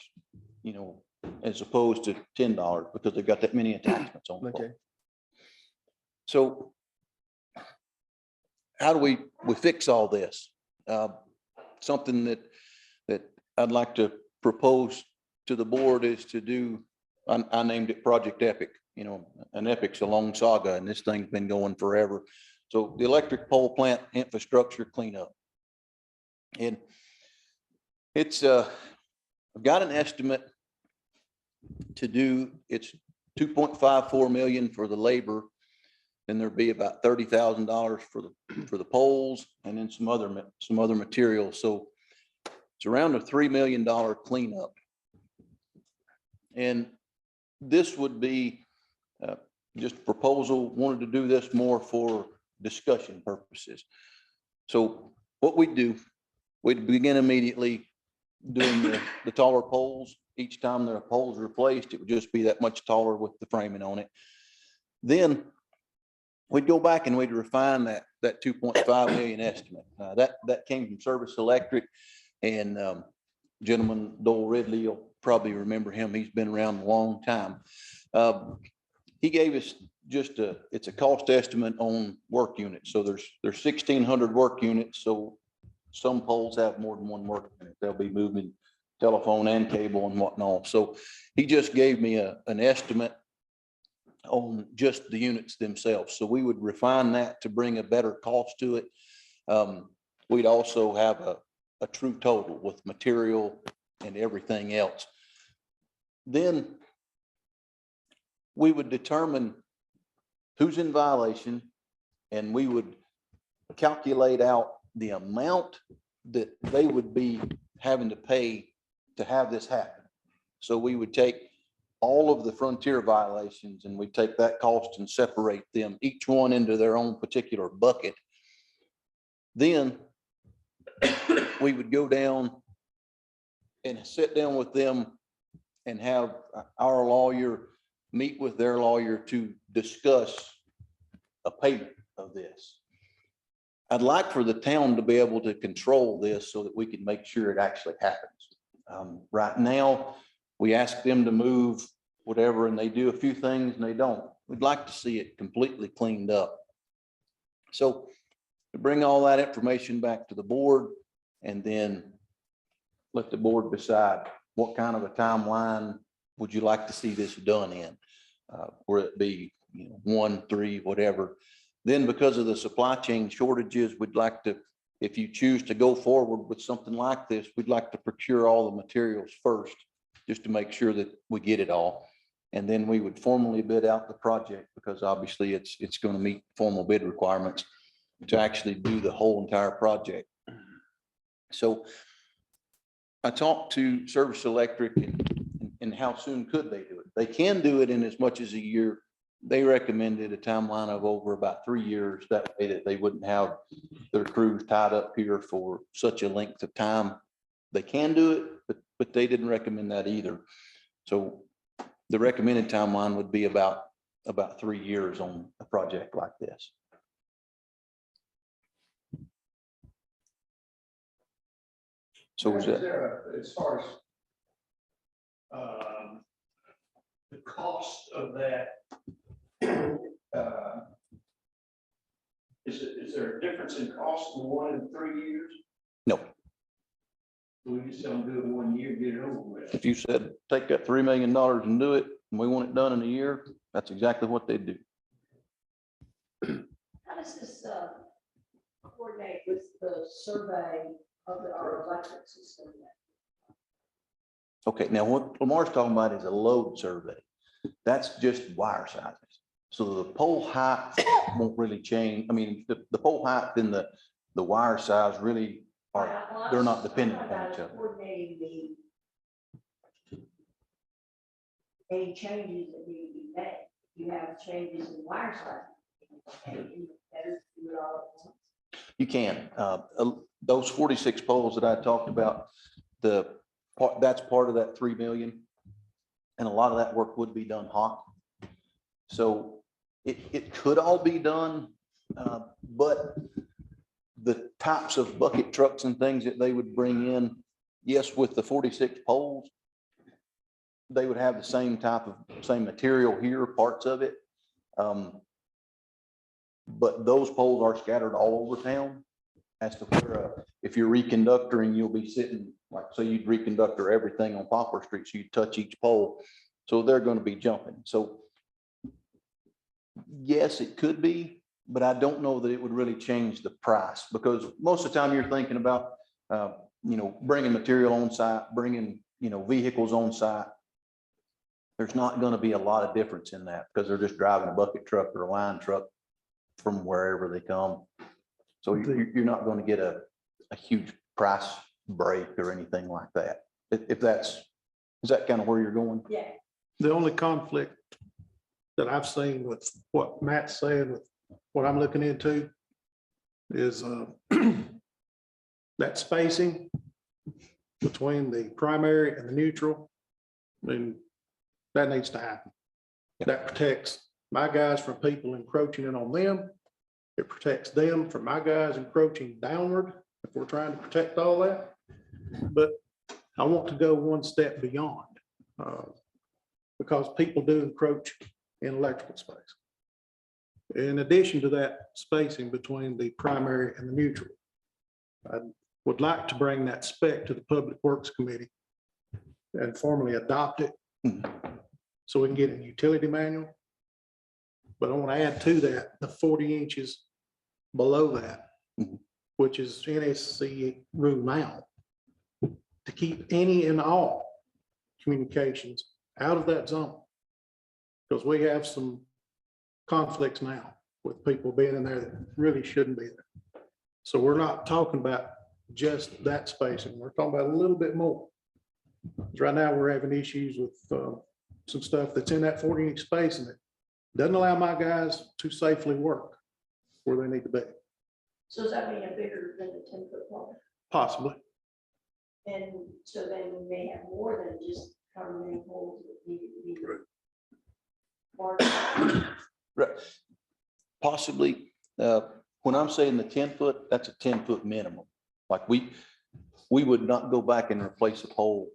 you know, as opposed to $10 because they've got that many attachments on the pole. Okay. So how do we fix all this? Something that I'd like to propose to the board is to do, I named it Project Epic. You know, an epic's a long saga and this thing's been going forever. So the electric pole plant infrastructure cleanup. And it's, I've got an estimate to do, it's 2.54 million for the labor. Then there'd be about $30,000 for the poles and then some other materials. So it's around a $3 million cleanup. And this would be just a proposal, wanted to do this more for discussion purposes. So what we do, we'd begin immediately doing the taller poles. Each time the poles are replaced, it would just be that much taller with the framing on it. Then we'd go back and we'd refine that 2.5 million estimate. That came from Service Electric, and gentleman Dole Ridley, you'll probably remember him. He's been around a long time. He gave us just it's a cost estimate on work units. So there's 1,600 work units. So some poles have more than one work unit. They'll be moving telephone and cable and whatnot. So he just gave me an estimate on just the units themselves. So we would refine that to bring a better cost to it. We'd also have a true total with material and everything else. Then we would determine who's in violation, and we would calculate out the amount that they would be having to pay to have this happen. So we would take all of the Frontier violations and we take that cost and separate them, each one into their own particular bucket. Then we would go down and sit down with them and have our lawyer meet with their lawyer to discuss a payment of this. I'd like for the town to be able to control this so that we can make sure it actually happens. Right now, we ask them to move whatever, and they do a few things and they don't. We'd like to see it completely cleaned up. So to bring all that information back to the board and then let the board decide what kind of a timeline would you like to see this done in, where it be 1, 3, whatever. Then because of the supply chain shortages, we'd like to, if you choose to go forward with something like this, we'd like to procure all the materials first just to make sure that we get it all. And then we would formally bid out the project, because obviously it's going to meet formal bid requirements to actually do the whole entire project. So I talked to Service Electric and how soon could they do it? They can do it in as much as a year. They recommended a timeline of over about 3 years. That way that they wouldn't have their crews tied up here for such a length of time. They can do it, but they didn't recommend that either. So the recommended timeline would be about 3 years on a project like this. So is that, there, as far as the cost of that, is there a difference in cost in 1 and 3 years? no, We just don't do it in 1 year, get it over with. if you said, take that $3 million and do it, and we want it done in a year, that's exactly what they do. How does this coordinate with the survey of our electric system? Okay, now what Lamar's talking about is a load survey. That's just wire sizes. So the pole height won't really change. I mean, the pole height and the wire size really are, they're not dependent upon each other. Coordinating any changes that need to be made. You have changes in wire size. And you better do it all at once. You can. Those 46 poles that I talked about, that's part of that 3 million. And a lot of that work would be done hot. So it could all be done, but the types of bucket trucks and things that they would bring in, yes, with the 46 poles, they would have the same material here, parts of it. But those poles are scattered all over town as to where, if you're reconductoring, you'll be sitting, like, so you'd reconductor everything on Poplar Street, so you touch each pole. So they're going to be jumping. So yes, it could be, but I don't know that it would really change the price, because most of the time you're thinking about, bringing material on site, bringing, vehicles on site. There's not going to be a lot of difference in that, because they're just driving a bucket truck or a line truck from wherever they come. So you're not going to get a huge price break or anything like that. Is that kind of where you're going? Yeah. The only conflict that I've seen with what Matt said, with what I'm looking into, is that spacing between the primary and the neutral. I mean, that needs to happen. That protects my guys from people encroaching in on them. It protects them from my guys encroaching downward, if we're trying to protect all that. But I want to go one step beyond, because people do encroach in electrical space. In addition to that spacing between the primary and the neutral, I would like to bring that spec to the Public Works Committee and formally adopt it so we can get a utility manual. But I want to add to that the 40 inches below that, which is NSC rule now, to keep any and all communications out of that zone. Because we have some conflicts now with people being in there that really shouldn't be there. So we're not talking about just that spacing. We're talking about a little bit more. Right now, we're having issues with some stuff that's in that 40-inch space, and it doesn't allow my guys to safely work where they need to be. So does that mean a bigger than the 10-foot pole? Possibly. And so then we may have more than just how many poles that need to be. Right. Possibly. When I'm saying the 10-foot, that's a 10-foot minimum. Like we would not go back and replace a pole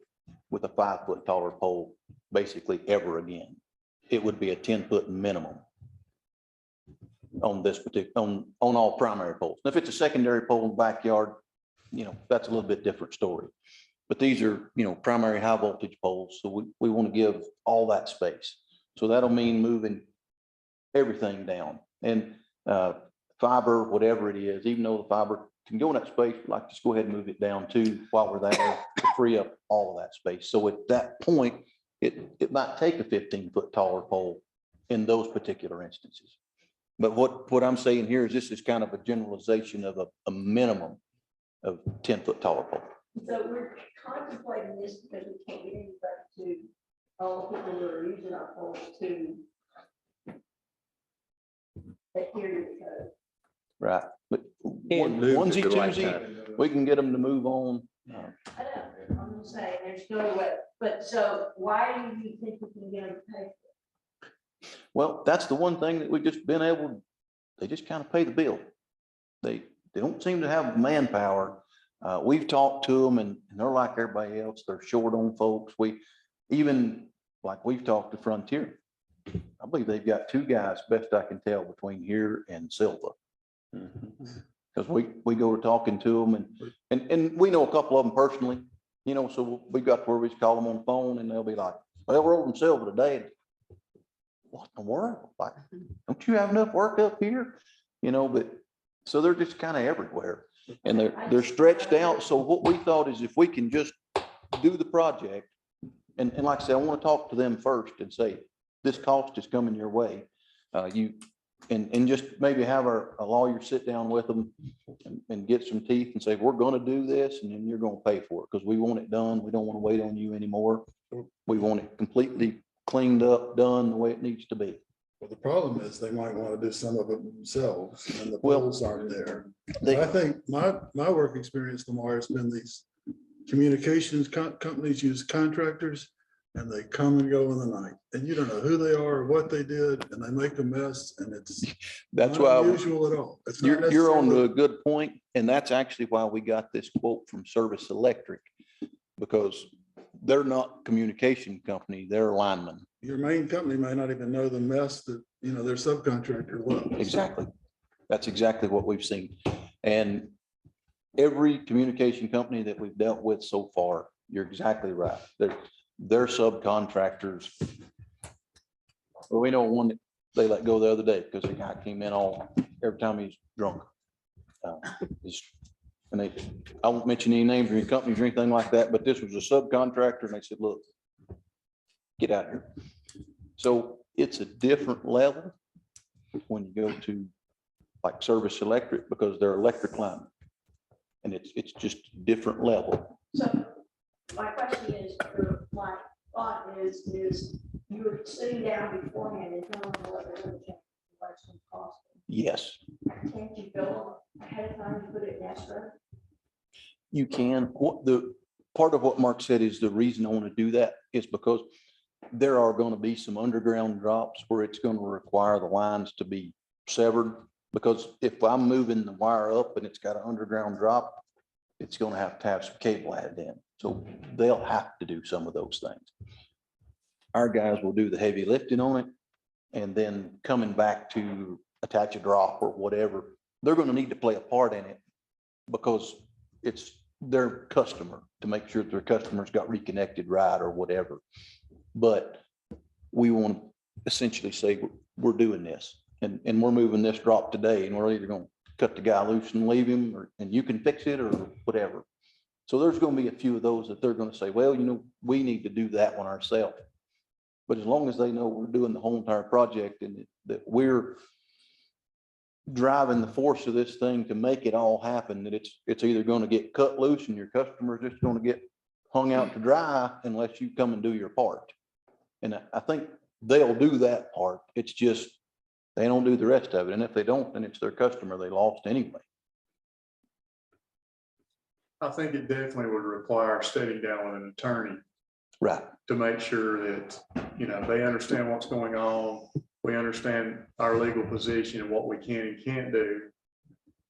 with a 5-foot taller pole basically ever again. It would be a 10-foot minimum on this particular, on all primary poles. Now, if it's a secondary pole in the backyard, that's a little bit different story. But these are, primary high voltage poles. So we want to give all that space. So that'll mean moving everything down, and fiber, whatever it is, even though the fiber can go in that space, like just go ahead and move it down too while we're there to free up all of that space. So at that point, it might take a 15-foot taller pole in those particular instances. But what I'm saying here is this is kind of a generalization of a minimum of 10-foot taller pole. So we're contemplating this because we can't get anybody to, all the people who are using our poles to adhere to the code. Right. But And move at onesie, the right twosie, time. we can get them to move on. I know, I'm just saying, there's no way, but so why do you think we can get them to pay? Well, that's the one thing that we've just been able, they just kind of pay the bill. They don't seem to have manpower. We've talked to them and they're like everybody else. They're short on folks. We've talked to Frontier. I believe they've got 2 guys, best I can tell, between here and Silva. Because we go to talking to them and we know a couple of them personally, you know, so we got to where we just call them on the phone and they'll be like, well, we're over in Silva today. What in the world? Like, don't you have enough work up here? You know, but so they're just kind of everywhere and they're stretched out. So what we thought is if we can just do the project and like I said, I want to talk to them first and say, this cost is coming your way. And just maybe have a lawyer sit down with them and get some teeth and say, we're going to do this and then you're going to pay for it because we want it done. We don't want to wait on you anymore. We want it completely cleaned up, done the way it needs to be. Well, the problem is they might want to do some of it themselves and the Well, poles aren't there. They- I think my work experience, Lamar, has been these communications companies use contractors and they come and go in the night and you don't know who they are or what they did and they make a mess and it's That's not why unusual at all. It's not you're on to necessarily- a good point, and that's actually why we got this quote from Service Electric, because they're not communication company, they're linemen. Your main company may not even know the mess that, you know, their subcontractor loves. Exactly. That's exactly what we've seen. And every communication company that we've dealt with so far, you're exactly right. They're subcontractors. Well, we know one that they let go the other day because the guy came in every time he's drunk. I won't mention any names or any companies or anything like that, but this was a subcontractor and they said, look, get out of here. So it's a different level when you go to like Service Electric because they're electric linemen. And it's just a different level. So my question is, or my thought is you're sitting down beforehand and telling them what they're going to change, what it's going to cost them. Yes, Can't you bill them ahead of time to put it in escrow? you can. Part of what Mark said is the reason I want to do that is because there are going to be some underground drops where it's going to require the lines to be severed. Because if I'm moving the wire up and it's got an underground drop, it's going to have some cable added in. So they'll have to do some of those things. Our guys will do the heavy lifting on it. And then coming back to attach a drop or whatever, they're going to need to play a part in it because it's their customer to make sure their customers got reconnected right or whatever. But we want to essentially say we're doing this and we're moving this drop today and we're either going to cut the guy loose and leave him and you can fix it or whatever. So there's going to be a few of those that they're going to say, well, you know, we need to do that one ourselves. But as long as they know we're doing the whole entire project and that we're driving the force of this thing to make it all happen, that it's either going to get cut loose and your customer's just going to get hung out to dry unless you come and do your part. And I think they'll do that part. It's just, they don't do the rest of it. And if they don't, then it's their customer they lost anyway. I think it definitely would require sitting down with an attorney Right. to make sure that, you know, they understand what's going on. We understand our legal position and what we can and can't do.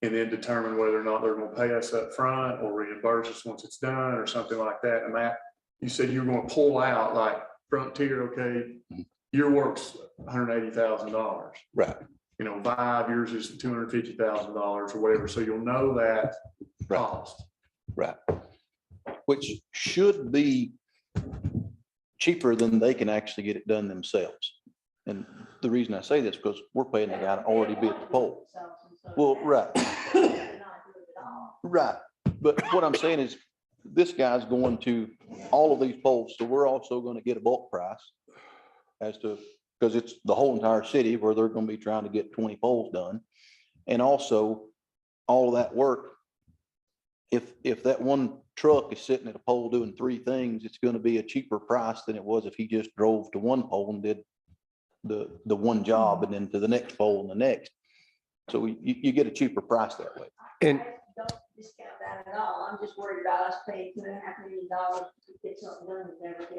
And then determine whether or not they're going to pay us up front or reimburse us once it's done or something like that. And that, you said you're going to pull out like Frontier, okay, your work's $180,000. Right. You know, 5 years is $250,000 or whatever. So you'll know that cost. Right. Which should be cheaper than they can actually get it done themselves. And the reason I say this because we're paying the guy to already be at the pole. Well, right. Right, but what I'm saying is, this guy's going to all of these poles, so we're also gonna get a bulk price as to, because it's the whole entire city where they're gonna be trying to get 20 poles done. And also, all of that work, if that one truck is sitting at a pole doing 3 things, it's gonna be a cheaper price than it was if he just drove to one pole and did the one job and then to the next pole and the next. So you get a cheaper price that way. And I don't discount that at all. I'm just worried about us paying $2.5 million to get something done and never get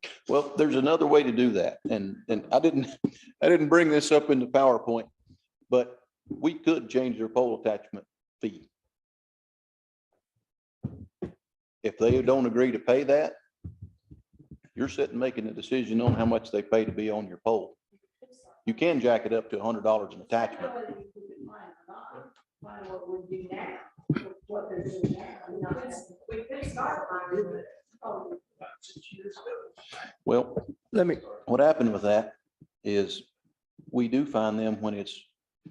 it. Well, there's another way to do that. And I didn't bring this up in the PowerPoint, but we could change their pole attachment fee. If they don't agree to pay that, you're sitting making a decision on how much they pay to be on your pole. You can jack it up to $100 an I don't know attachment. whether you could find it or not. Find what we do now, what they're doing now. We could start finding it. Oh, Well, let me, what happened with that is we do find them when it's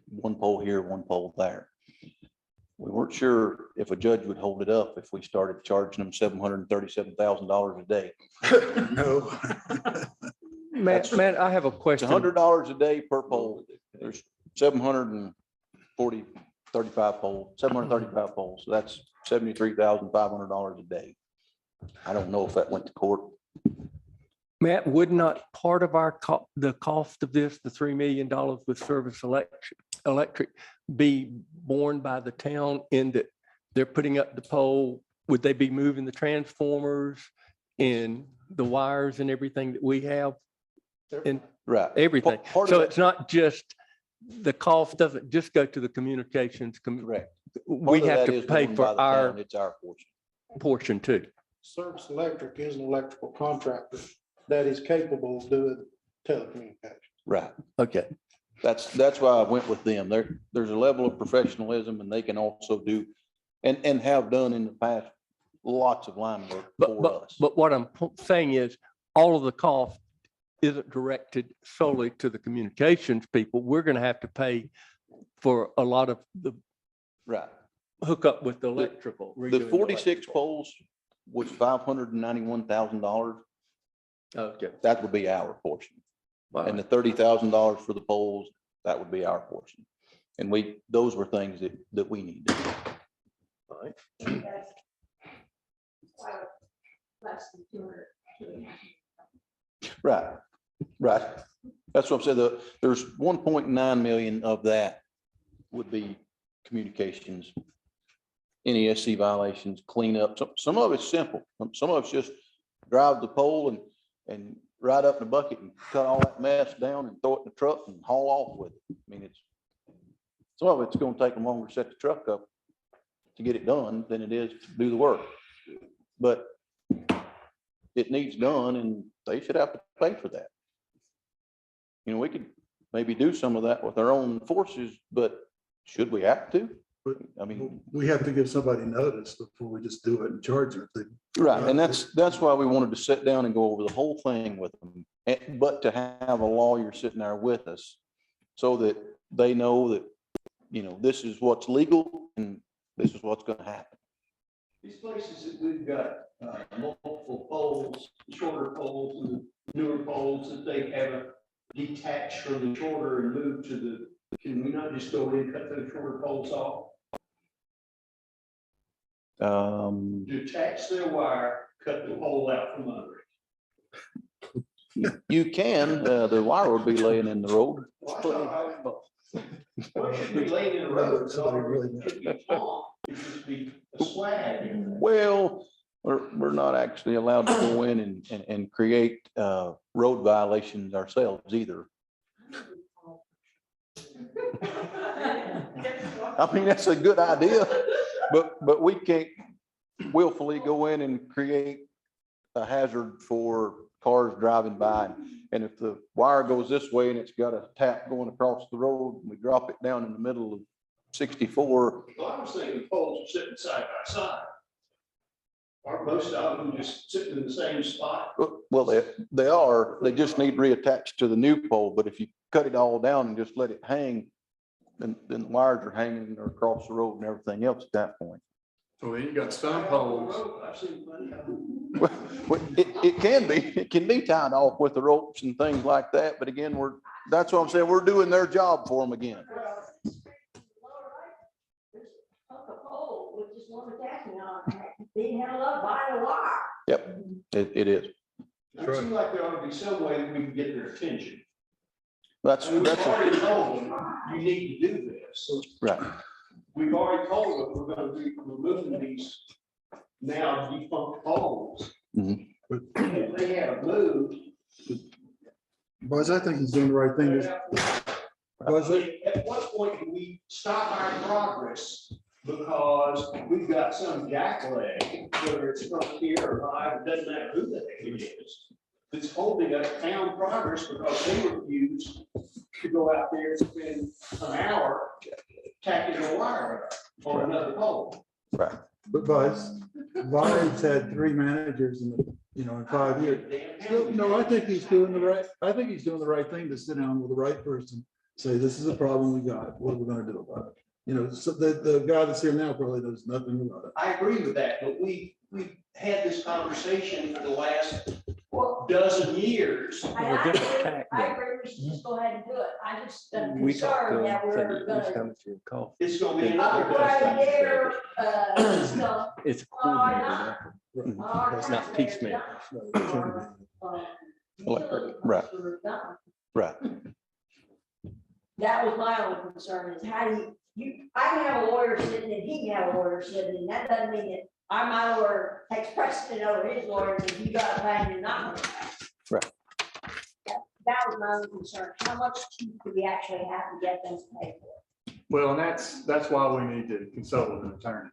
one pole here, one pole there. We weren't sure if a judge would hold it up if we started charging them $737,000 a day. No. Matt, I have a It's question. $100 a day per pole. There's 735 poles. So that's $73,500 a day. I don't know if that went to court. Matt, would not part of the cost of this, the $3 million with Service Electric, be borne by the town in that they're putting up the pole? Would they be moving the transformers and the wires and everything that we have? And Right. everything. Part of So that- it's not just, the cost doesn't just go to the communications. Correct. We Part of have that to is pay borne for by the our town. It's our portion. portion too. Service Electric is an electrical contractor that is capable of doing telecommunications. Right. Okay. That's why I went with them. There's a level of professionalism and they can also do and have done in the past lots of line work for us. But what I'm saying is all of the cost isn't directed solely to the communications people. We're going to have to pay for a lot of the Right. hook up with the electrical. The redoing 46 electrical. poles was $591,000. Okay. That would be our portion. Wow. And the $30,000 for the poles, that would be our portion. And those were things that we needed. All right. that's less than 200. Right, right. That's what I'm saying. There's 1.9 million of that would be communications, NESC violations, cleanup. Some of it's simple. Some of it's just drive the pole and ride up in the bucket and cut all that mess down and throw it in the truck and haul off with it. I mean, some of it's going to take them longer to set the truck up to get it done than it is to do the work. But it needs done and they should have to pay for that. You know, we could maybe do some of that with our own forces, but should we have to? But I mean, we have to give somebody notice before we just do it and charge them. right, and that's why we wanted to sit down and go over the whole thing with them. But to have a lawyer sitting there with us so that they know that, you know, this is what's legal and this is what's going to happen. These places that we've got multiple poles, shorter poles and newer poles that they have detached from the shorter and move to the, can we not just go in and cut those shorter poles off? Detach their wire, cut the pole out from under it. You can, the wire would be laying in the road. Well, it should be laying in the road, it's already, it should be torn, it should be a slab. Well, we're not actually allowed to go in and create road violations ourselves either. I mean, that's a good idea, but we can't willfully go in and create a hazard for cars driving by. And if the wire goes this way and it's got a tap going across the road, and we drop it down in the middle of 64. Well, I was thinking poles are sitting side by side. Are most of them just sitting in the same spot? Well, they are, they just need reattached to the new pole, but if you cut it all down and just let it hang, then the wires are hanging across the road and everything else at that point. Well, then you got stump holes. I've seen plenty of them. Well, it can be tied off with the ropes and things like that, but again, that's what I'm saying, we're doing their job for them again. Up a pole with just one attachment on it, being held up by the wire. Yep, it is. It seems like there ought to be some way that we can get their attention. That's, And we've that's, already told them, you need to do this. right. We've already told them we're gonna be removing these now defunct poles. Mhm. If they haven't moved. Buzz, I think he's doing the right thing. Was it? At what point do we stop our progress? Because we've got some jackleg, whether it's Frontier or Hive, it doesn't matter who the heck it is, that's holding up town progress because they refuse to go out there and spend an hour tacking a wire up on another pole. Right. But Buzz, Vine's had 3 managers in in 5 years. No, I think he's doing the right thing to sit down with the right person, say, this is a problem we got, what are we gonna do about it? So the guy that's here now probably knows nothing about it. I agree with that, but we've had this conversation for the last dozen years. And We're I gonna agree, attack I them. agree, we should just go ahead and do it. I just am We talked to concerned them, that said we're it was gonna. coming to a call. It's gonna be another Right dozen. there, stuff. It's a Oh, coordinated yeah. effort. Our It's not taxpayers piecemeal. done, utility Right. costs are done. Right. That was my only concern is how do I can have a lawyer sitting and he can have a lawyer sitting, and that doesn't mean that my lawyer takes precedent over his lawyer, and if you got to pay and you're not gonna pay. Right. That was my only concern. How much do we actually have to get them to pay for? Well, and that's why we need to consult with an attorney.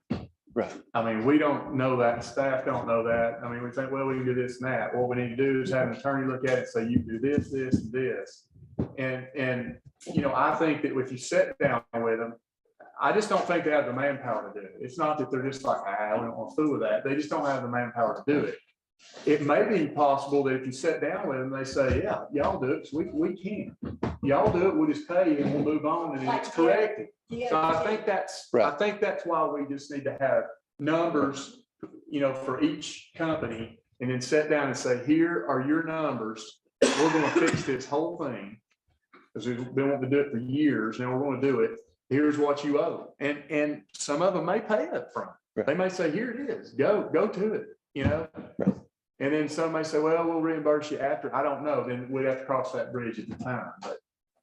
Right. I mean, we don't know that, staff don't know that. I mean, we think, well, we can do this and that. What we need to do is have an attorney look at it, and say, you do this, this, and this. And, I think that if you sit down with them, I just don't think they have the manpower to do it. It's not that they're just like, we don't want to fool with that. They just don't have the manpower to do it. It may be possible that if you sit down with them, they say, yeah, y'all do it, so we can. Y'all do it, we'll just pay you and we'll move on and it's corrected. So I think that's why we just need to have numbers, for each company, and then sit down and say, here are your numbers. We're gonna fix this whole thing. Because we've been wanting to do it for years, now we're gonna do it. Here's what you owe. And some of them may pay up front. Right. They may say, here it is, go to it, Right. And then some may say, well, we'll reimburse you after. I don't know. Then we'd have to cross that bridge at the time. But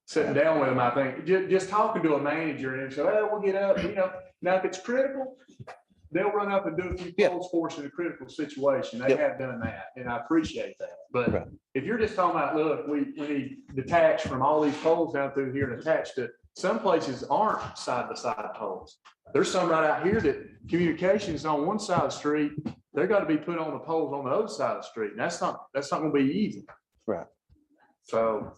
sitting down with them, I think, just talking to a manager and say, well, we'll get up, Now, if it's critical, they'll run up and do a few Yeah. polls for us in a critical situation. They Yep. have done that, and I appreciate that. But Right. if you're just talking about, look, we need detached from all these poles down through here and attached to, some places aren't side-by-side poles. There's some right out here that communications on one side of the street, they're got to be put on the poles on the other side of the street. And that's not gonna be easy. Right. So,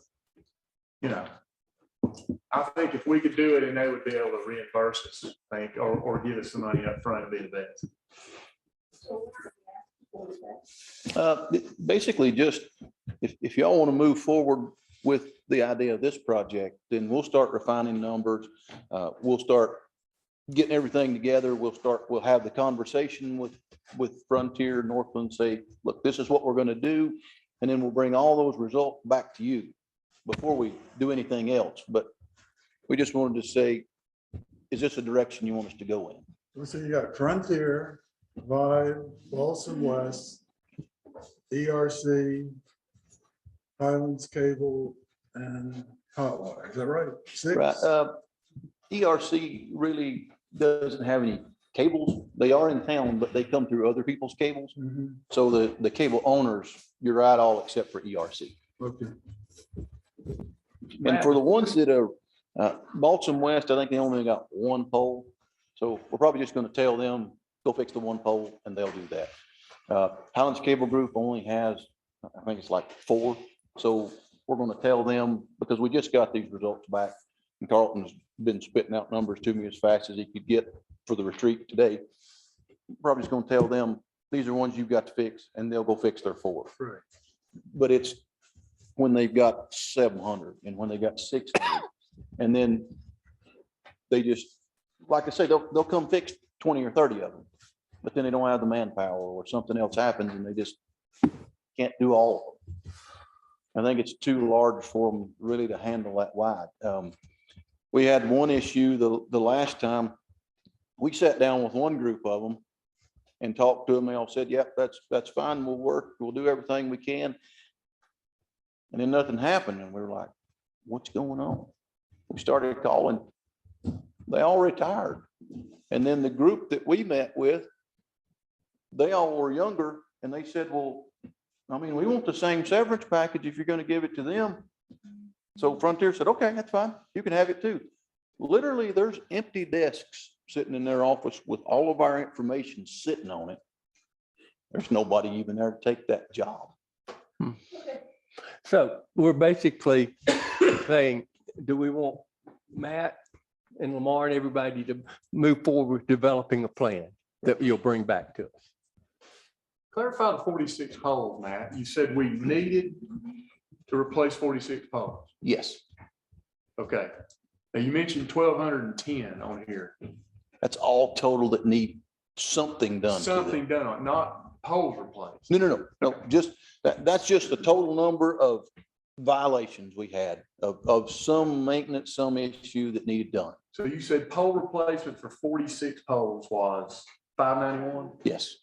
I think if we could do it and they would be able to reimburse us, I think, or give us some money up front, it'd be the best. Basically, just if y'all want to move forward with the idea of this project, then we'll start refining numbers. We'll start getting everything together. We'll have the conversation with Frontier, Northland, say, look, this is what we're going to do. And then we'll bring all those results back to you before we do anything else. But we just wanted to say, is this a direction you want us to go in? So you got Frontier, Vive, Walson West, ERC, Highlands Cable, and Hotwire. Is that right? 6? Right. ERC really doesn't have any cables. They are in town, but they come through other people's cables. Mhm. So the cable owners, you're right, all except for ERC. Okay. And for the ones that are Balsam West, I think they only got one pole. So we're probably just going to tell them, go fix the one pole, and they'll do that. Highlands Cable Group only has, I think it's like 4. So we're going to tell them, because we just got these results back, and Carlton's been spitting out numbers to me as fast as he could get for the retreat today. Probably just going to tell them, these are ones you've got to fix, and they'll go fix their 4. Right. But it's when they've got 700 and when they got 600. And then they just, like I say, they'll come fix 20 or 30 of them. But then they don't have the manpower or something else happens and they just can't do all of them. I think it's too large for them really to handle that wide. We had one issue the last time. We sat down with one group of them and talked to them. They all said, yep, that's fine. We'll work. We'll do everything we can. And then nothing happened. And we were like, what's going on? We started calling. They all retired. And then the group that we met with, they all were younger and they said, well, I mean, we want the same severance package if you're going to give it to them. So Frontier said, okay, that's fine. You can have it too. Literally, there's empty desks sitting in their office with all of our information sitting on it. There's nobody even there to take that job. So we're basically saying, do we want Matt and Lamar and everybody to move forward with developing a plan that you'll bring back to us? Clarify the 46 poles, Matt. You said we needed to replace 46 poles. Yes, Okay. Now you mentioned 1,210 on here. that's all total that need something done. to them. Something done on, not poles replaced. No, just, that's just the total number of violations we had of some maintenance, some issue that needed done. So you said pole replacement for 46 poles was 591? Yes.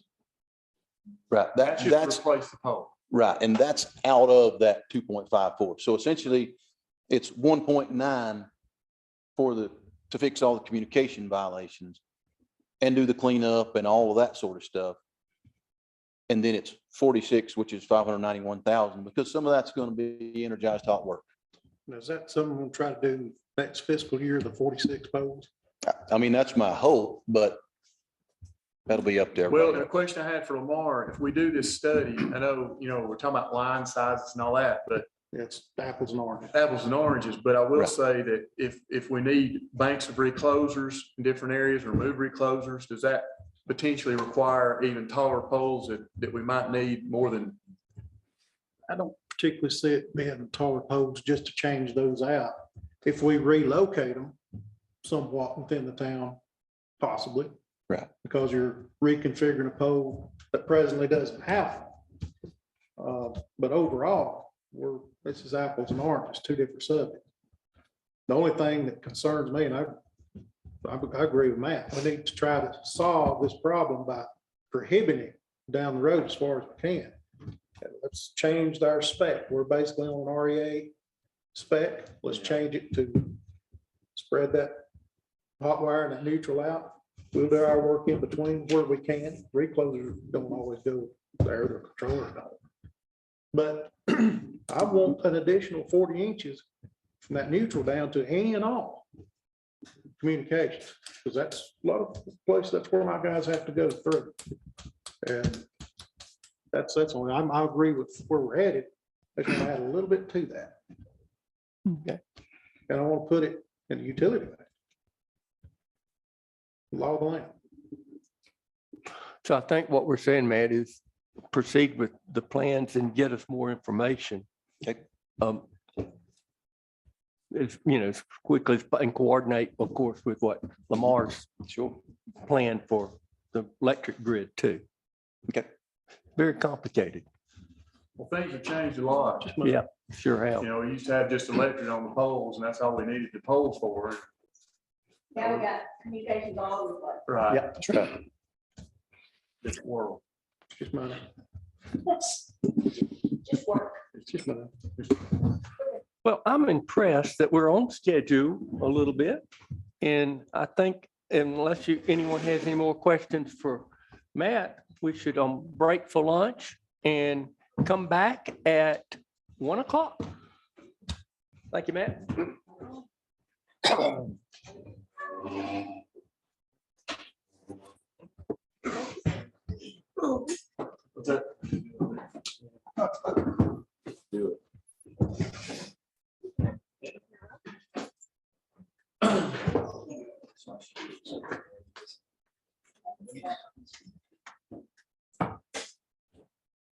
Right, That's just that's to replace the pole. right, and that's out of that 2.54. So essentially, it's 1.9 to fix all the communication violations and do the cleanup and all of that sort of stuff. And then it's 46, which is 591,000, because some of that's going to be energized hot work. Now, is that something we'll try to do next fiscal year, the 46 poles? I mean, that's my hope, but that'll be up there. Well, the question I had for Lamar, if we do this study, I know, we're talking about line sizes and all that, but It's apples and oranges. apples and oranges, but I will Right. say that if we need banks of reclosers in different areas, remove reclosers, does that potentially require even taller poles that we might need more than? I don't particularly see it being taller poles just to change those out. If we relocate them somewhat within the town, possibly. Right. Because you're reconfiguring a pole that presently doesn't have. But overall, this is apples and oranges, two different subjects. The only thing that concerns me, and I agree with Matt, we need to try to solve this problem by prohibiting down the road as far as we can. Let's change our spec. We're basically on an REA spec. Let's change it to spread that hot wire and that neutral out. We'll do our work in between where we can. Reclosers don't always go there, the controllers don't. But I want an additional 40 inches from that neutral down to any and all communications, because that's a lot of places, that's where my guys have to go through. And that's only, I agree with where we're headed. I just want to add a little bit to that. Okay. And I want to put it in the utility bank. Law of the land. So I think what we're saying, Matt, is proceed with the plans and get us more information. Okay. As quickly as, and coordinate, of course, with what Lamar's plan for the electric grid too. Okay. Very complicated. Well, things have changed a lot. Yeah, sure have. We used to have just electric on the poles and that's all we needed the poles for. Now we got communications all over the place. Right. Yeah, that's right. This world. It's just money. Just work. It's just money. Well, I'm impressed that we're on schedule a little bit. And I think unless anyone has any more questions for Matt, we should break for lunch and come back at 1 o'clock. Thank you, Matt. What's that? Do it.